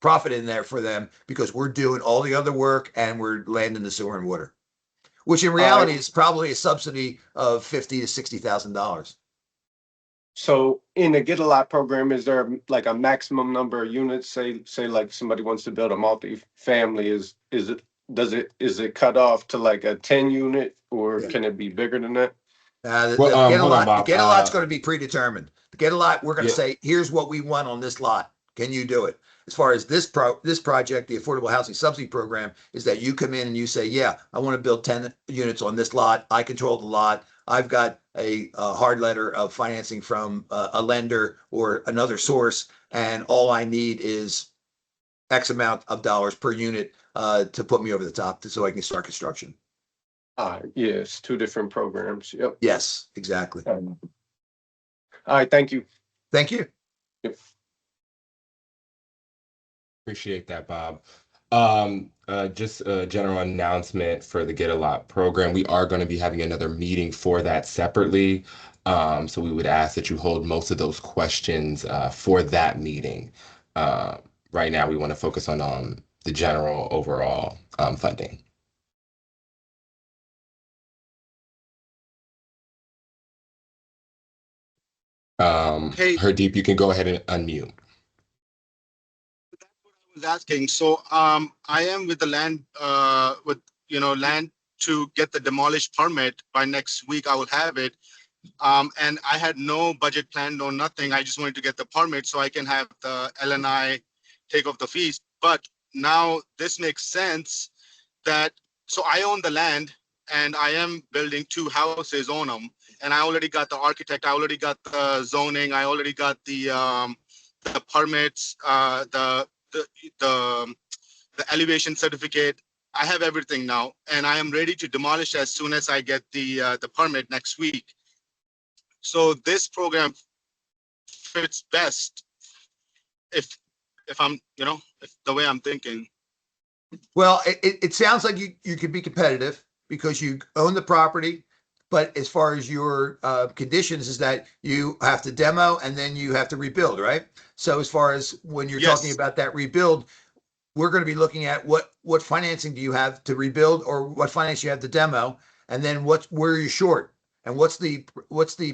profit in there for them, because we're doing all the other work and we're landing the sewer and water, which in reality is probably a subsidy of $50,000 to $60,000. So in the Get a Lot program, is there like a maximum number of units? Say like somebody wants to build a multi-family, is it cut off to like a 10 unit, or Yeah. can it be bigger than that? The Well, hold on, The Bob. Get a Lot's going to be predetermined. The Get a Lot, we're going to Yeah. say, here's what we want on this lot. Can you do it? As far as this project, the Affordable Housing Subsidy Program, is that you come in and you say, yeah, I want to build 10 units on this lot. I control the lot. I've got a hard letter of financing from a lender or another source, and all I need is X amount of dollars per unit to put me over the top so I can start construction. Yeah, it's two different programs. Yep. Yes, exactly. All right, thank you. Thank you. Yep. Appreciate that, Bob. Just a general announcement for the Get a Lot program. We are going to be having another meeting for that separately. So we would ask that you hold most of those questions for that meeting. Right now, we want to focus on the general overall funding. Hey, Hardeep, you can go ahead and unmute. was asking. So I am with the land with land to get the demolish permit by next week. I will have it. And I had no budget plan, no nothing. I just wanted to get the permit so I can have the LNI take off the fees. But now this makes sense that so I own the land and I am building two houses on them. And I already got the architect, I already got the zoning, I already got the permits, the the elevation certificate. I have everything now, and I am ready to demolish as soon as I get the permit next week. So this program fits best if I'm if the way I'm thinking. Well, it sounds like you could be competitive because you own the property, but as far as your conditions is that you have to demo and then you have to rebuild, right? So as far as when you're talking Yes. about that rebuild, we're going to be looking at what financing do you have to rebuild or what finance you have to demo, and then where are you short, and what's the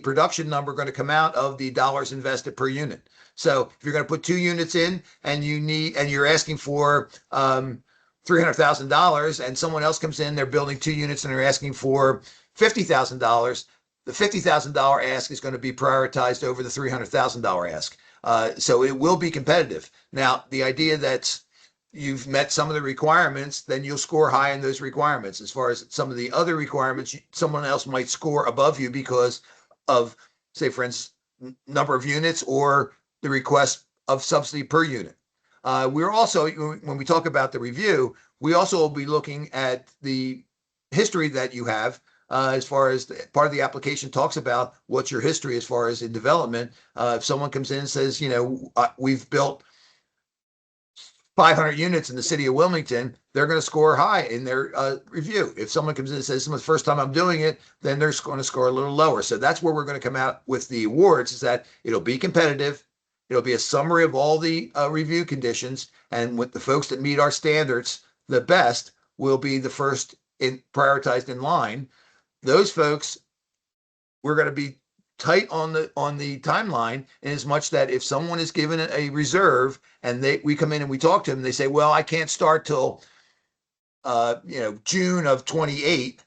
production number going to come out of the dollars invested per unit. So if you're going to put 2 units in and you're asking for $300,000, and someone else comes in, they're building 2 units and they're asking for $50,000, the $50,000 ask is going to be prioritized over the $300,000 ask. So it will be competitive. Now, the idea that you've met some of the requirements, then you'll score high in those requirements. As far as some of the other requirements, someone else might score above you because of, say, for instance, number of units or the request of subsidy per unit. We're also, when we talk about the review, we also will be looking at the history that you have. As far as part of the application talks about what's your history as far as in development. If someone comes in and says, we've built 500 units in the city of Wilmington, they're going to score high in their review. If someone comes in and says, this is the first time I'm doing it, then they're going to score a little lower. So that's where we're going to come out with the awards, is that it'll be competitive. It'll be a summary of all the review conditions. And with the folks that meet our standards the best will be the first prioritized in line. Those folks, we're going to be tight on the timeline, in as much that if someone is given a reserve and we come in and we talk to them, they say, well, I can't start till June of 28,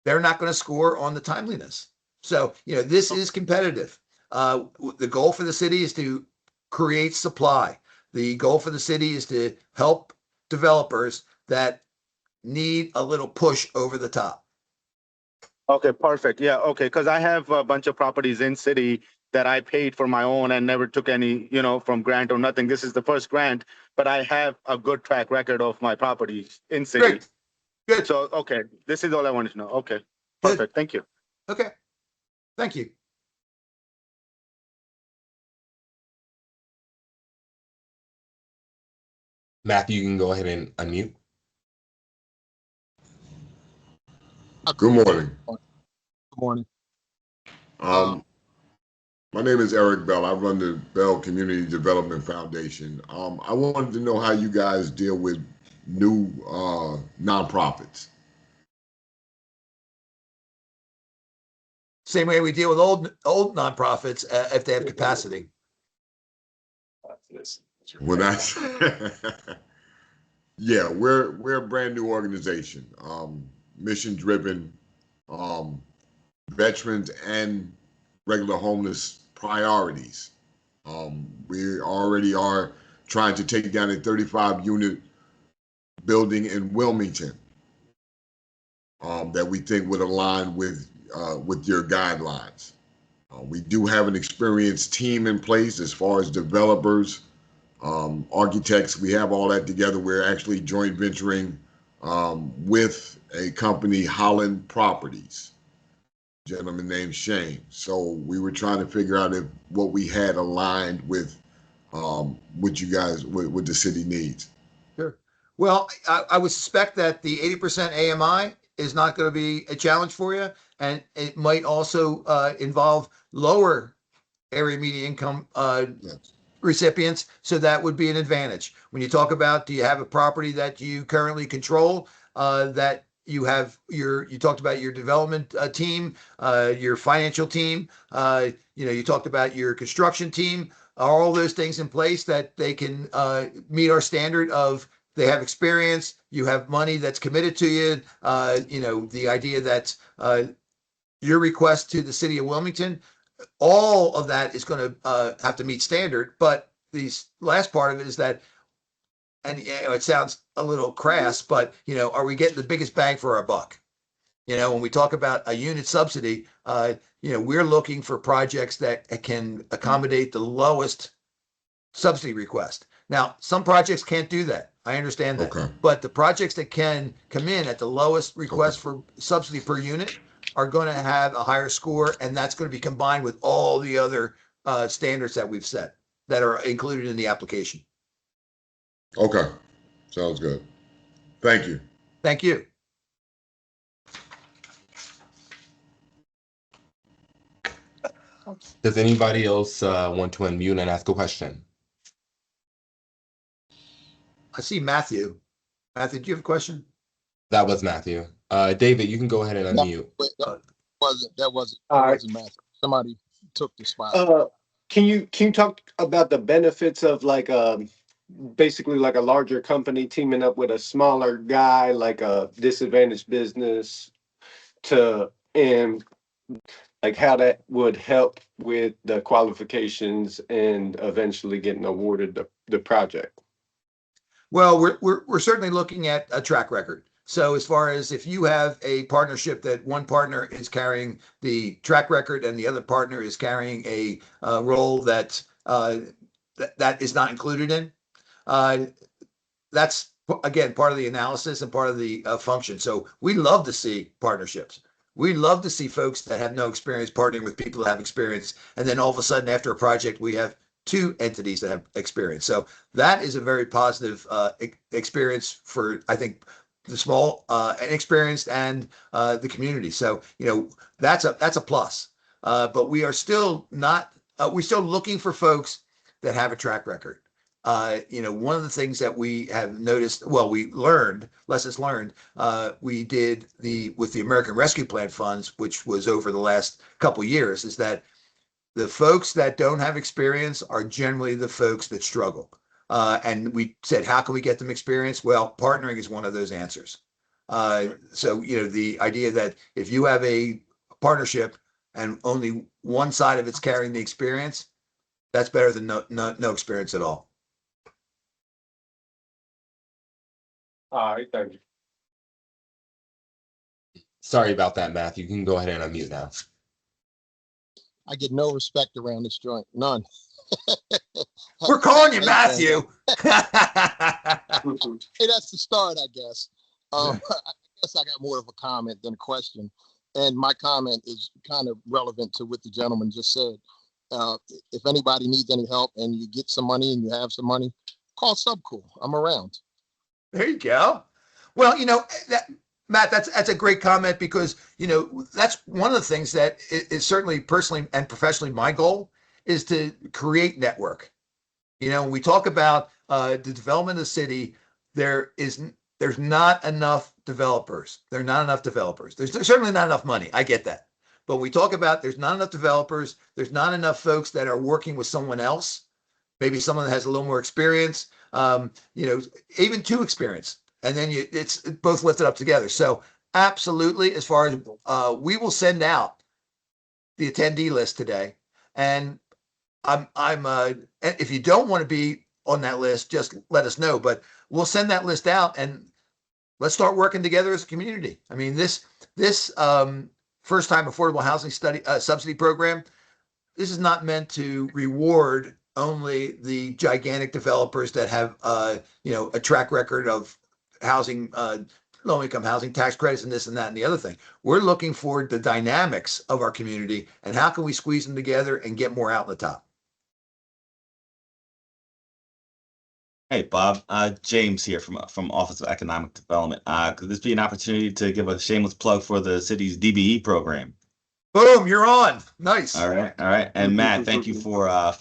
they're not going to score on the timeliness. So this is competitive. The goal for the city is to create supply. The goal for the city is to help developers that need a little push over the top. Okay, perfect. Yeah, okay, because I have a bunch of properties in city that I paid for my own and never took any, from grant or nothing. This is the first grant, but I have a good track record of my properties in city. Great. Good. So, okay, this is all I wanted to know. Okay, Good. perfect. Thank you. Okay. Thank you. Matthew, you can go ahead and unmute. Good morning. Good morning. My name is Eric Bell. I run the Bell Community Development Foundation. I wanted to know how you guys deal with new nonprofits. Same way we deal with old nonprofits if they have capacity. When I yeah, we're a brand new organization, mission driven, veterans and regular homeless priorities. We already are trying to take down a 35-unit building in Wilmington that we think would align with your guidelines. We do have an experienced team in place as far as developers, architects. We have all that together. We're actually joint venturing with a company, Holland Properties, gentleman named Shane. So we were trying to figure out if what we had aligned with what you guys, what the city needs. Sure. Well, I would suspect that the 80% AMI is not going to be a challenge for you, and it might also involve lower area median income Yes. recipients, so that would be an advantage. When you talk about, do you have a property that you currently control, that you have you talked about your development team, your financial team, you talked about your construction team, are all those things in place that they can meet our standard of they have experience, you have money that's committed to you, the idea that your request to the city of Wilmington, all of that is going to have to meet standard. But the last part of it is that, and it sounds a little crass, but are we getting the biggest bang for our buck? When we talk about a unit subsidy, we're looking for projects that can accommodate the lowest subsidy request. Now, some projects can't do that. I understand that. Okay. But the projects that can come in at the lowest request for subsidy per unit are going to have a higher score, and that's going to be combined with all the other standards that we've set that are included in the application. Okay. Sounds good. Thank you. Thank you. Does anybody else want to unmute and ask a question? I see Matthew. Matthew, do you have a question? That was Matthew. David, you can go ahead and No, unmute. wait, that wasn't All right. Matthew. Somebody took the spot. Can you talk about the benefits of like basically like a larger company teaming up with a smaller guy, like a disadvantaged business, and like how that would help with the qualifications and eventually getting awarded the project? Well, we're certainly looking at a track record. So as far as if you have a partnership that one partner is carrying the track record and the other partner is carrying a role that that is not included in, that's again part of the analysis and part of the function. So we love to see partnerships. We love to see folks that have no experience partnering with people that have experience, and then all of a sudden after a project we have two entities that have experience. So that is a very positive experience for, I think, the small inexperienced and the community. So that's a plus. But we are still not. We're still looking for folks that have a track record. One of the things that we have noticed, well, we learned, lessons learned, we did with the American Rescue Plan funds, which was over the last couple of years, is that the folks that don't have experience are generally the folks that struggle. And we said, how can we get them experience? Well, partnering is one of those answers. So, the idea that if you have a partnership and only one side of it's carrying the experience, that's better than no experience at all. All right, thank you. Sorry about that, Matthew. You can go ahead and unmute now. I get no respect around this joint. None. We're calling you Matthew. Hey, that's the start, I guess. I guess I got more of a comment than a question. And my comment is kind of relevant to what the gentleman just said. If anybody needs any help and you get some money and you have some money, call Subcool. I'm around. There you go. Well, Matt, that's a great comment because, that's one of the things that is certainly personally and professionally my goal is to create network. When we talk about the development of the city, there's not enough developers. There are not enough developers. There's certainly not enough money. I get that. But when we talk about there's not enough developers, there's not enough folks that are working with someone else, maybe someone that has a little more experience, even two experience. And then it's both lifted up together. So absolutely, as far as we will send out the attendee list today. And if you don't want to be on that list, just let us know. But we'll send that list out and let's start working together as a community. I mean, this first time affordable housing subsidy program, this is not meant to reward only the gigantic developers that have a track record of housing low-income housing tax credits and this and that and the other thing. We're looking for the dynamics of our community and how can we squeeze them together and get more out in the top. Hey, Bob. James here from Office of Economic Development. Could this be an opportunity to give a shameless plug for the city's DBE program? Boom, you're on. Nice. All right, all right. And Matt, thank you for uh,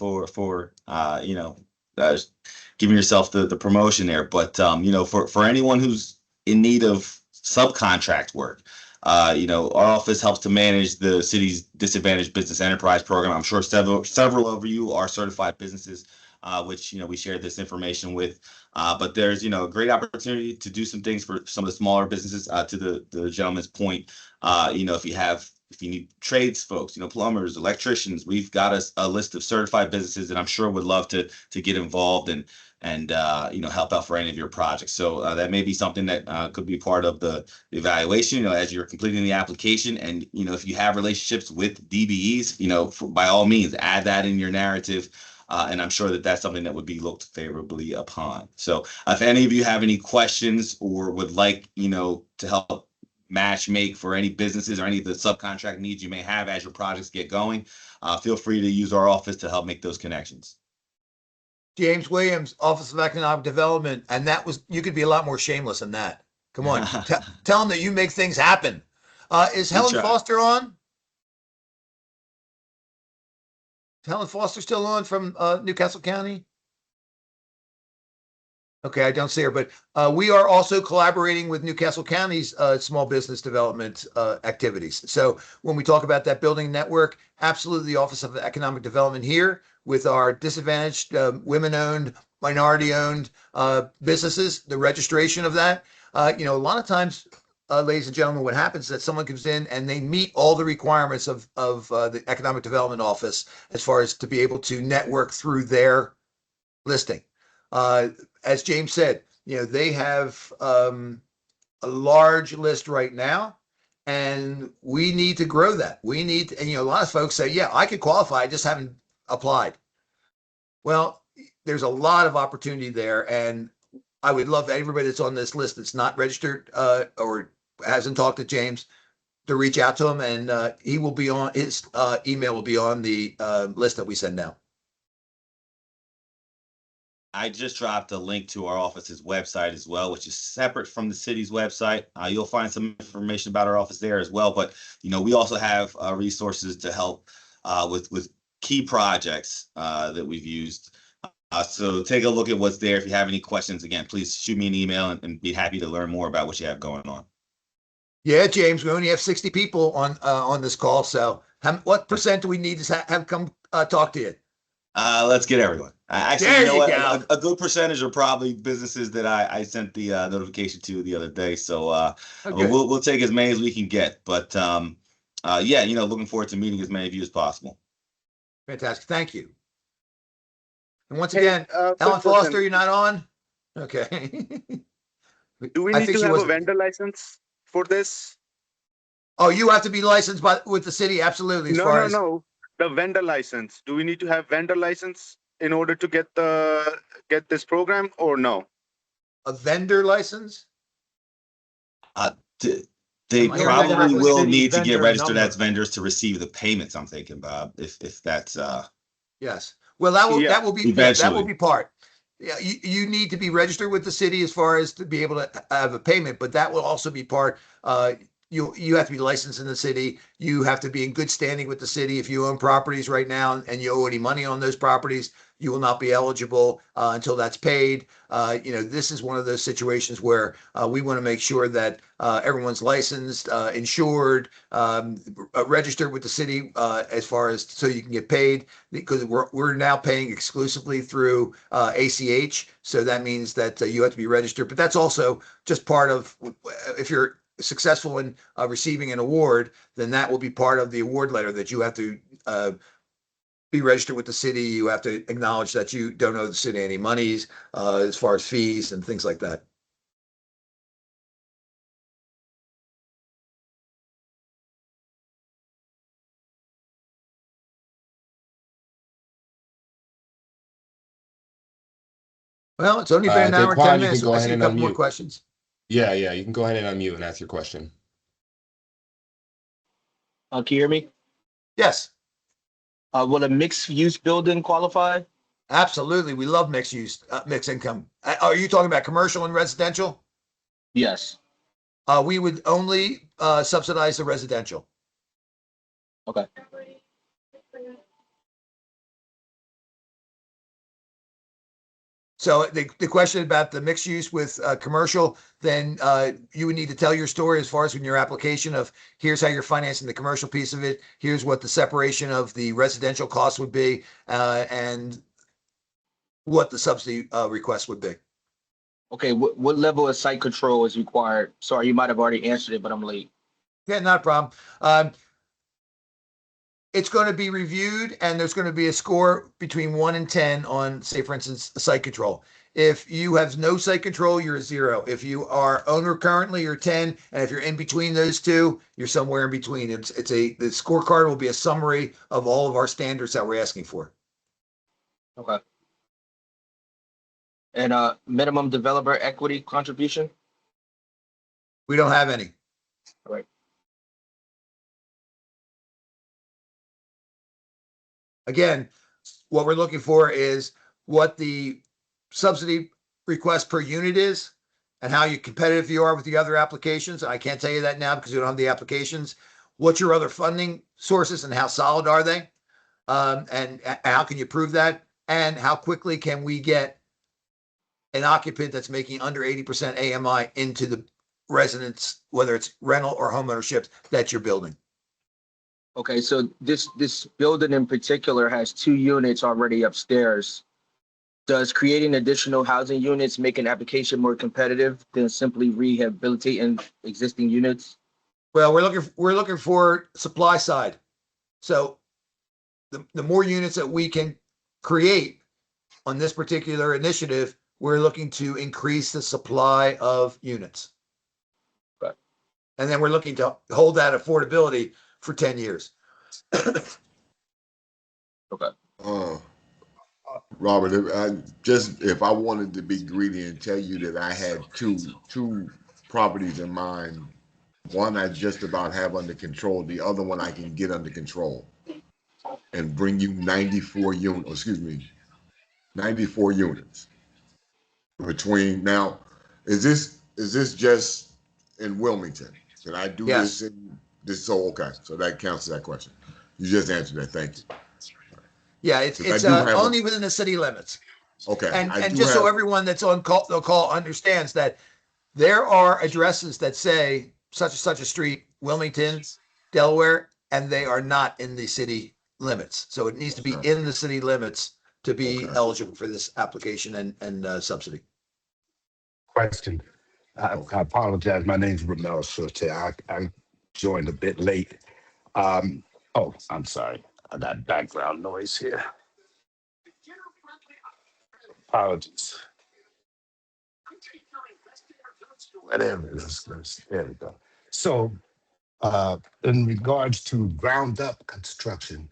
giving yourself the promotion there. But for anyone who's in need of subcontract work, our office helps to manage the city's disadvantaged business enterprise program. I'm sure several of you are certified businesses, which we share this information with. But there's a great opportunity to do some things for some of the smaller businesses. To the gentleman's point, if you need trades folks, plumbers, electricians, we've got a list of certified businesses that I'm sure would love to get involved and help out for any of your projects. So that may be something that could be part of the evaluation, as you're completing the application. And if you have relationships with DBEs, by all means, add that in your narrative. And I'm sure that that's something that would be looked favorably upon. So if any of you have any questions or would like, to help match make for any businesses or any of the subcontract needs you may have as your projects get going, feel free to use our office to help make those connections. James Williams, Office of Economic Development, and you could be a lot more shameless than that. Come on, tell them that you make things happen. Is Helen Foster on? Is Helen Foster still on from Newcastle County? Okay, I don't see her, but we are also collaborating with Newcastle County's small business development activities. So when we talk about that building network, absolutely the Office of Economic Development here with our disadvantaged, women-owned, minority-owned businesses, the registration of that. A lot of times, ladies and gentlemen, what happens is that someone comes in and they meet all the requirements of the Economic Development Office as far as to be able to network through their listing. As James said, they have a large list right now, and we need to grow that. We need, and a lot of folks say, yeah, I could qualify, I just haven't applied. Well, there's a lot of opportunity there, and I would love everybody that's on this list that's not registered or hasn't talked to James to reach out to him, and he will be on, his email will be on the list that we send out. I just dropped a link to our office's website as well, which is separate from the city's website. You'll find some information about our office there as well. But we also have resources to help with key projects that we've used. So take a look at what's there. If you have any questions, again, please shoot me an email and be happy to learn more about what you have going on. Yeah, James, we only have 60 people on this call. So what percent do we need to have come talk to you? Let's get everyone. Actually, there you go. A good percentage are probably businesses that I sent the notification to the other day. So we'll take as many as we can get. But looking forward to meeting as many of you as possible. Fantastic. Thank you. And once again, Helen Foster, you're not on? Okay. Do we need to have a vendor license for this? Oh, you have to be licensed with the city, absolutely. No. The vendor license. Do we need to have vendor license in order to get this program, or no? A vendor license? They probably will need to get registered as vendors to receive the payments. I'm thinking, Bob, if that's yes. Well, that will be eventually. That will be part. Yeah, you need to be registered with the city as far as to be able to have a payment, but that will also be part. You have to be licensed in the city. You have to be in good standing with the city. If you own properties right now and you owe any money on those properties, you will not be eligible until that's paid. This is one of those situations where we want to make sure that everyone's licensed, insured, registered with the city as far as so you can get paid, because we're now paying exclusively through ACH. So that means that you have to be registered, but that's also just part of, if you're successful in receiving an award, then that will be part of the award letter that you have to be registered with the city. You have to acknowledge that you don't owe the city any monies as far as fees and things like that. Well, it's only been an hour and 10 minutes. So I see a couple more questions. Yeah, you can go ahead and unmute and ask your question. Can you hear me? Yes, Will a mixed use building qualify? absolutely. We love mixed use, mixed income. Are you talking about commercial and residential? Yes. We would only subsidize the residential. Okay. So the question about the mixed use with commercial, then you would need to tell your story as far as in your application of here's how you're financing the commercial piece of it. Here's what the separation of the residential cost would be, and what the subsidy request would be. Okay. What level of site control is required? Sorry, you might have already answered it, but I'm late. Yeah, not a problem. It's going to be reviewed, and there's going to be a score between 1 and 10 on, say, for instance, site control. If you have no site control, you're a 0. If you are owner currently, you're 10, and if you're in between those two, you're somewhere in between. The scorecard will be a summary of all of our standards that we're asking for. Okay. And minimum developer equity contribution? We don't have any. All right. Again, what we're looking for is what the subsidy request per unit is and how competitive you are with the other applications. I can't tell you that now because we don't have the applications. What's your other funding sources and how solid are they? And how can you prove that? And how quickly can we get an occupant that's making under 80% AMI into the residence, whether it's rental or homeownership that you're building? Okay, so this building in particular has 2 units already upstairs. Does creating additional housing units make an application more competitive than simply rehabilitating existing units? Well, we're looking for supply side. So the more units that we can create on this particular initiative, we're looking to increase the supply of units. Okay. And then we're looking to hold that affordability for 10 years. Okay. Robert, if I wanted to be greedy and tell you that I had two properties in mind, one I just about have under control, the other one I can get under control, and bring you 94 units. Excuse me, 94 units between now. Is this just in Wilmington? Can I do Yes. this in this? So okay, so that counts that question. You just answered that. Thank you. Yeah, it's 'Cause I do have only within the city limits. Okay, And I do just so have. everyone that's on the call understands that there are addresses that say such and such a street, Wilmington, Delaware, and they are not in the city limits. So it needs to be Okay. in the city limits to be Okay. eligible for this application and subsidy. Question. I apologize. My name's Ramel Shorte. I joined a bit late. Oh, I'm sorry. I got background noise here. Apologies. Whatever. There we go. So, in regards to ground up construction,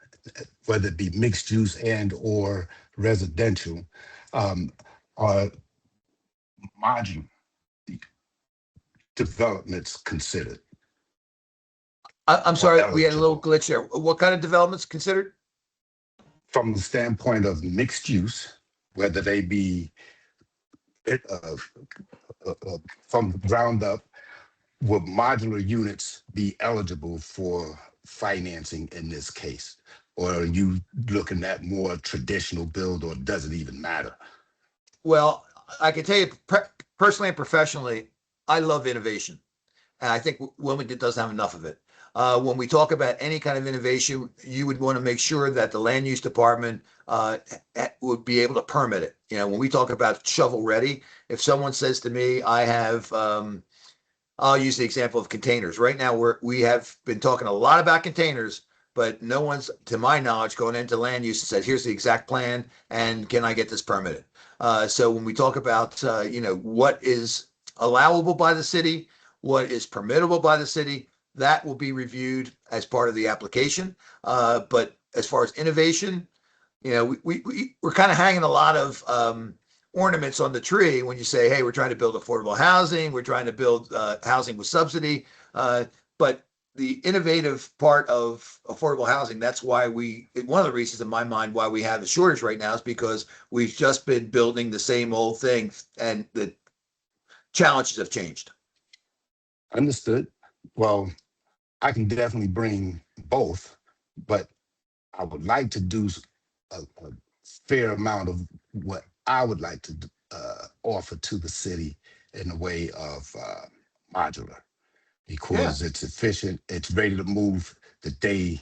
whether it be mixed use and or residential, are modular developments considered? I'm sorry, we had a little glitch there. What kind of developments considered? From the standpoint of mixed use, whether they be uh, from the ground up, would modular units be eligible for financing in this case? Or are you looking at more traditional build, or does it even matter? Well, I can tell you personally and professionally, I love innovation. And I think Wilmington doesn't have enough of it. When we talk about any kind of innovation, you would want to make sure that the land use department would be able to permit it. You know, when we talk about shovel ready, if someone says to me, I have, I'll use the example of containers. Right now, we have been talking a lot about containers, but no one's, to my knowledge, going into land use and said, here's the exact plan, and can I get this permitted? So when we talk about, what is allowable by the city, what is permittable by the city, that will be reviewed as part of the application. But as far as innovation, we're kind of hanging a lot of ornaments on the tree when you say, hey, we're trying to build affordable housing, we're trying to build housing with subsidy. But the innovative part of affordable housing, that's why one of the reasons in my mind why we have the shortage right now is because we've just been building the same old thing and the challenges have changed. Understood. Well, I can definitely bring both, but I would like to do a fair amount of what I would like to offer to the city in the way of modular, Yeah, because it's efficient, it's ready to move the day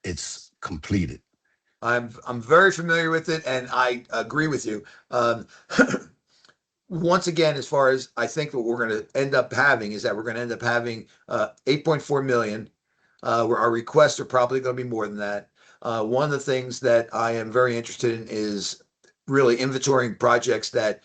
it's completed. I'm very familiar with it, and I agree with you. Once again, as far as I think what we're going to end up having is that we're going to end up having 8.4 million. Where our requests are probably going to be more than that. One of the things that I am very interested in is really inventorying projects that,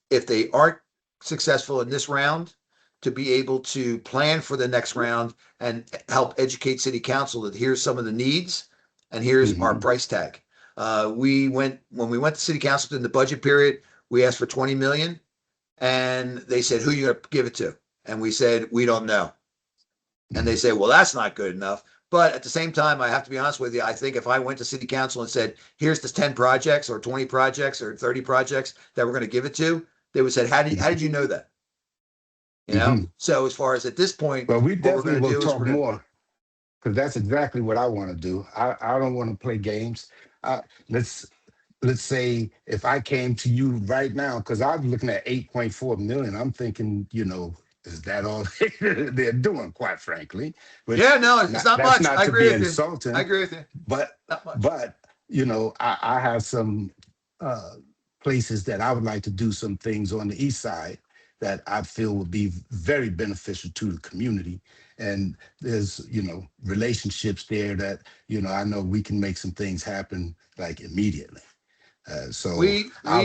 if they aren't successful in this round, to be able to plan for the next round and help educate city council that here's some of the needs and here's our Mhm. price tag. When we went to city council in the budget period, we asked for 20 million and they said, who are you going to give it to? And we said, we don't know. And they say, well, that's not good enough. But at the same time, I have to be honest with you. I think if I went to city council and said, here's the 10 projects or 20 projects or 30 projects that we're going to give it to, they would say, how did you know that? You know? Mhm. So as far as at this point, Well, we what we're definitely going to will do is talk we're going to, more, because that's exactly what I want to do. I don't want to play games. Uh, let's let's say if I came to you right now, because I'm looking at 8.4 million, I'm thinking, is that all they're doing, quite frankly? yeah, Which no, it's not that's much. not I to agree be with you. I insulting, agree with you. but Not much. but I have some uh, places that I would like to do some things on the east side that I feel would be very beneficial to the community. And there's relationships there that I know we can make some things happen like immediately. So We are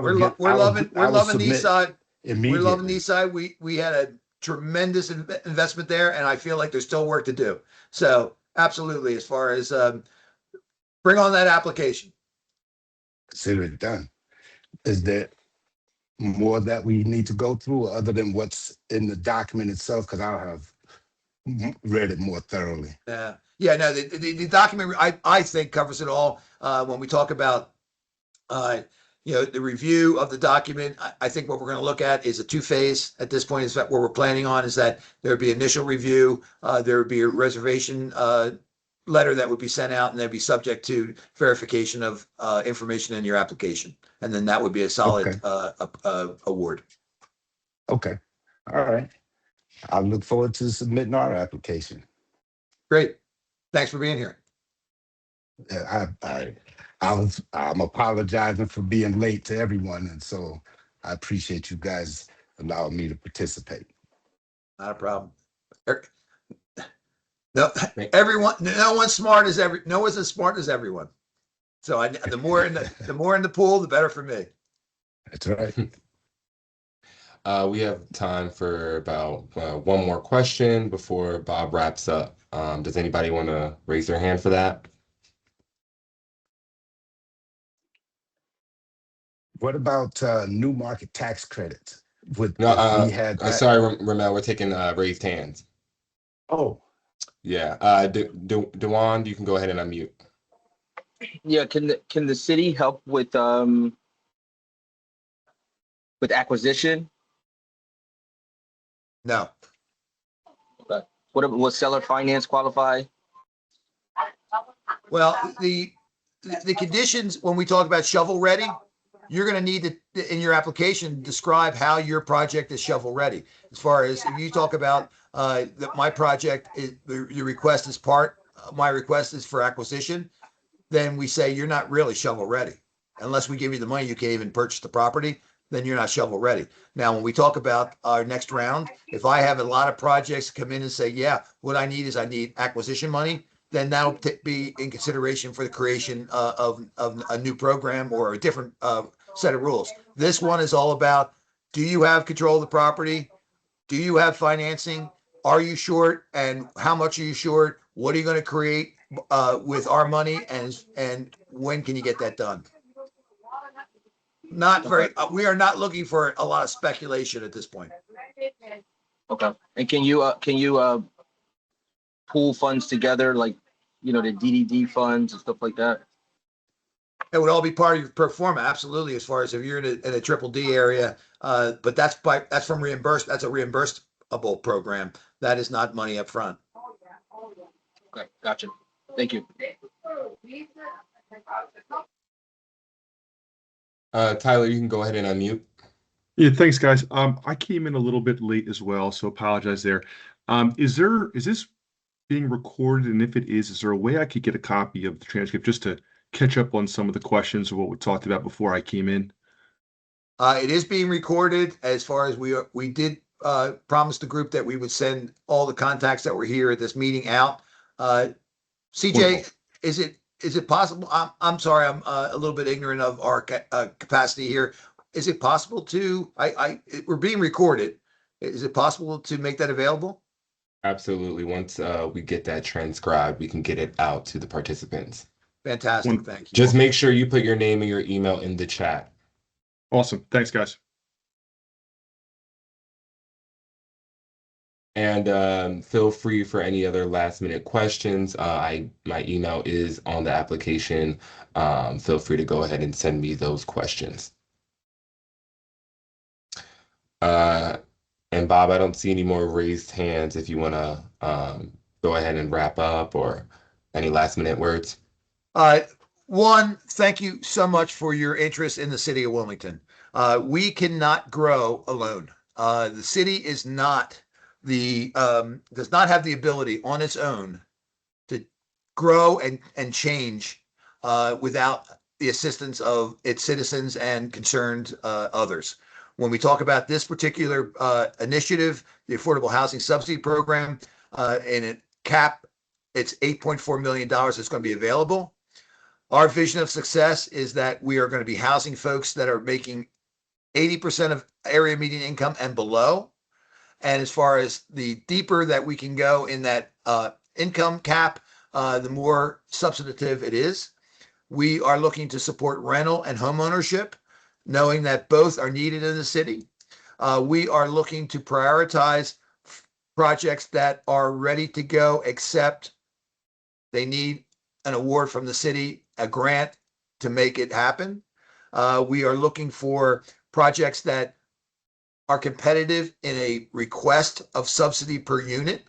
we're I will loving the east submit side. We're loving the immediately. east side. We had a tremendous investment there, and I feel like there's still work to do. So absolutely, as far as bring on that application. Consider it done. Is there more that we need to go through other than what's in the document itself? Because I'll have read it more thoroughly. Yeah, no, the document I think covers it all. When we talk about uh, the review of the document, I think what we're going to look at is a two-phase at this point. Is that what we're planning on? Is that there would be initial review, there would be a reservation letter that would be sent out, and they'd be subject to verification of information in your application, and then that would be a solid Okay. award. Okay. All right. I look forward to submitting our application. Great. Thanks for being here. I'm apologizing for being late to everyone, and so I appreciate you guys allowing me to participate. Not a problem. No, everyone. No one's smart as no one's as smart as everyone. So the more in the pool, the better for me. That's right. We have time for about one more question before Bob wraps up. Does anybody want to raise their hand for that? What about new market tax credits? No, If we had that? sorry, Ramel, we're taking raised hands. Oh, Yeah, Dewan, you can go ahead and unmute. Yeah, can the city help with acquisition? No. Okay. What seller finance qualify? Well, the conditions when we talk about shovel ready, you're going to need to in your application describe how your project is shovel ready. As far as if you talk about that my project is the request is part my request is for acquisition, then we say you're not really shovel ready unless we give you the money. You can't even purchase the property. Then you're not shovel ready. Now, when we talk about our next round, if I have a lot of projects come in and say, yeah, what I need is I need acquisition money, then that'll be in consideration for the creation of a new program or a different set of rules. This one is all about, do you have control of the property? Do you have financing? Are you short? And how much are you short? What are you going to create with our money? And when can you get that done? Not very, we are not looking for a lot of speculation at this point. Okay. And can you pool funds together, like, the DDD funds and stuff like that? It would all be part of your pro forma, absolutely, as far as if you're in a triple D area. But that's from reimbursed. That's a reimbursable program. That is not money up front. Okay, gotcha. Thank you. Tyler, you can go ahead and unmute. Yeah, thanks, guys. I came in a little bit late as well, so apologize there. Is this being recorded? And if it is there a way I could get a copy of the transcript just to catch up on some of the questions of what we talked about before I came in? It is being recorded. As far as we did promise the group that we would send all the contacts that were here at this meeting out. CJ, Wonderful. is it possible? I'm sorry, I'm a little bit ignorant of our capacity here. Is it possible to? We're being recorded. Is it possible to make that available? Absolutely. Once we get that transcribed, we can get it out to the participants. Fantastic. Thank you. Just make sure you put your name and your email in the chat. Awesome. Thanks, guys. And feel free for any other last minute questions. My email is on the application. Feel free to go ahead and send me those questions. And Bob, I don't see any more raised hands if you want to go ahead and wrap up or any last minute words. One, thank you so much for your interest in the city of Wilmington. We cannot grow alone. The city is not does not have the ability on its own to grow and change without the assistance of its citizens and concerned others. When we talk about this particular initiative, the Affordable Housing Subsidy Program, and it cap, it's $8.4 million that's going to be available. Our vision of success is that we are going to be housing folks that are making 80% of area median income and below. And as far as the deeper that we can go in that income cap, the more substantive it is. We are looking to support rental and home ownership, knowing that both are needed in the city. We are looking to prioritize projects that are ready to go, except they need an award from the city, a grant to make it happen. We are looking for projects that are competitive in a request of subsidy per unit.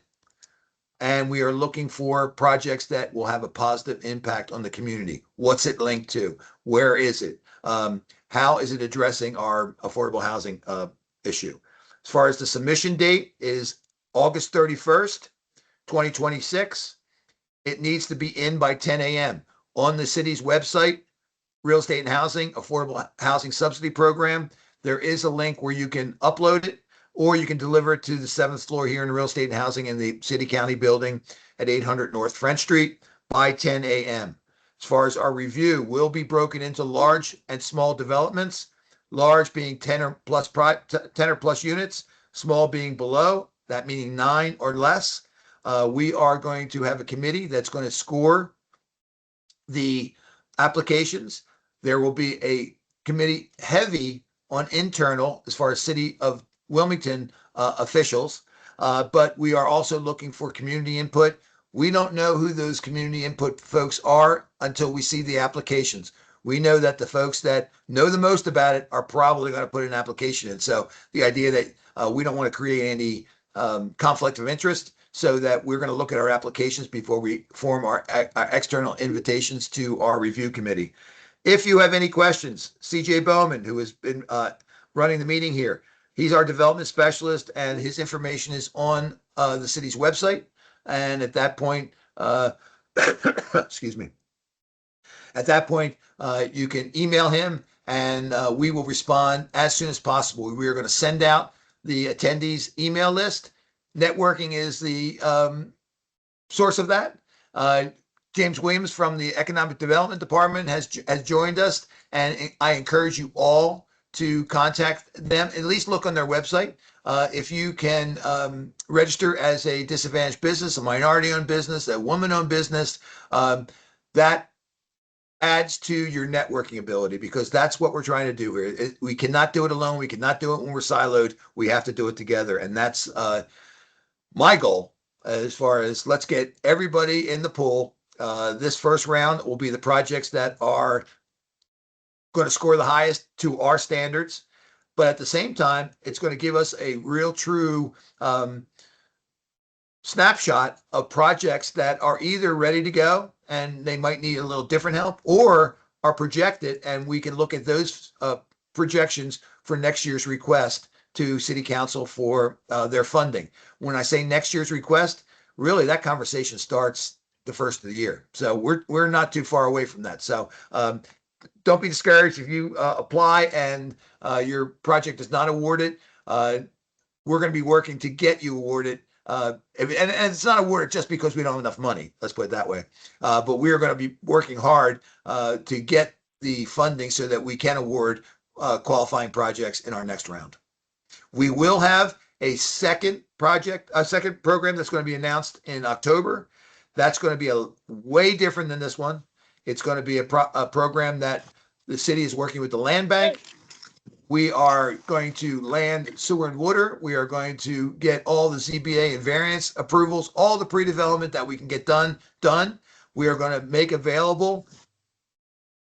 And we are looking for projects that will have a positive impact on the community. What's it linked to? Where is it? How is it addressing our affordable housing issue? As far as the submission date is August 31st, 2026. It needs to be in by 10 a.m. on the city's website, Real Estate and Housing, Affordable Housing Subsidy Program. There is a link where you can upload it, or you can deliver it to the 7th floor here in Real Estate and Housing in the City County Building at 800 North French Street by 10 a.m. As far as our review, will be broken into large and small developments, large being 10 or plus units, small being below, that meaning 9 or less. We are going to have a committee that's going to score the applications. There will be a committee heavy on internal as far as City of Wilmington officials, but we are also looking for community input. We don't know who those community input folks are until we see the applications. We know that the folks that know the most about it are probably going to put an application in. So the idea that we don't want to create any conflict of interest, so that we're going to look at our applications before we form our external invitations to our review committee. If you have any questions, CJ Bowman, who has been running the meeting here, he's our development specialist, and his information is on the city's website. And at that point, excuse me, at that point, you can email him, and we will respond as soon as possible. We are going to send out the attendees email list. Networking is the source of that. James Williams from the Economic Development Department has joined us, and I encourage you all to contact them. At least look on their website. If you can register as a disadvantaged business, a minority-owned business, a woman-owned business, that adds to your networking ability, because that's what we're trying to do here. We cannot do it alone. We cannot do it when we're siloed. We have to do it together. And that's my goal as far as let's get everybody in the pool. This first round will be the projects that are going to score the highest to our standards. But at the same time, it's going to give us a real true snapshot of projects that are either ready to go and they might need a little different help, or are projected, and we can look at those projections for next year's request to City Council for their funding. When I say next year's request, really that conversation starts the first of the year. So we're not too far away from that. So don't be discouraged if you apply and your project is not awarded. We're going to be working to get you awarded. And it's not awarded just because we don't have enough money. Let's put it that way. But we are going to be working hard to get the funding so that we can award qualifying projects in our next round. We will have a second program that's going to be announced in October. That's going to be a way different than this one. It's going to be a program that the city is working with the land bank. We are going to land sewer and water. We are going to get all the ZBA and variance approvals, all the pre-development that we can get done. We are going to make available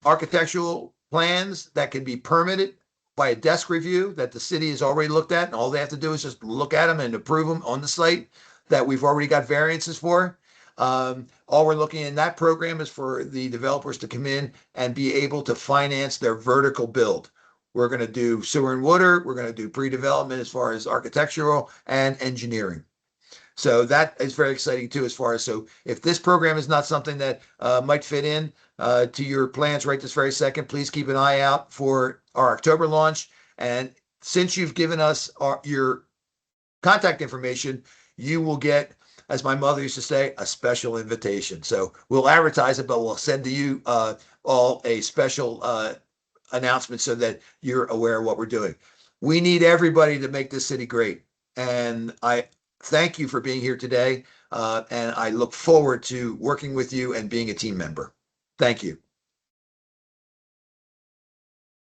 architectural plans that can be permitted by a desk review that the city has already looked at, and all they have to do is just look at them and approve them on the site that we've already got variances for. All we're looking in that program is for the developers to come in and be able to finance their vertical build. We're going to do sewer and water. We're going to do pre-development as far as architectural and engineering. So that is very exciting too, as far as, so if this program is not something that might fit in to your plans right this very second, please keep an eye out for our October launch. And since you've given us your contact information, you will get, as my mother used to say, a special invitation. So we'll advertise it, but we'll send to you all a special announcement so that you're aware of what we're doing. We need everybody to make this city great. And I thank you for being here today. And I look forward to working with you and being a team member. Thank you.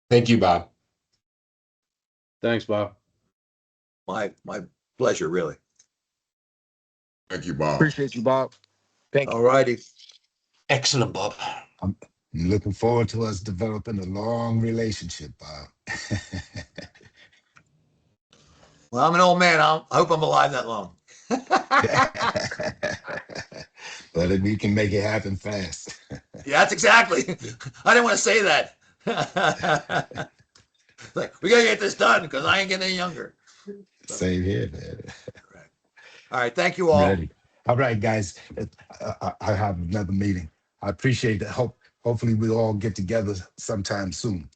Thank you, Bob. Thanks, Bob. My pleasure, really. Thank you, Bob. Appreciate you, Bob. Thank you. All righty. Excellent, Bob. I'm looking forward to us developing a long relationship, Bob. Well, I'm an old man. I hope I'm alive that long. But we can make it happen fast. Yeah, that's exactly. I didn't want to say that. Like, we got to get this done because I ain't getting any younger. Same here, man. All right. Thank you all. Ready. All right, guys. I have another meeting. I appreciate that. Hopefully we'll all get together sometime soon.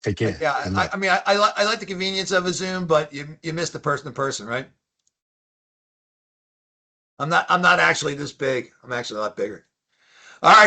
Take care. Yeah, I mean, I like the convenience of a Zoom, but you miss the person to person, right? I'm not actually this big. I'm actually a lot bigger. All right.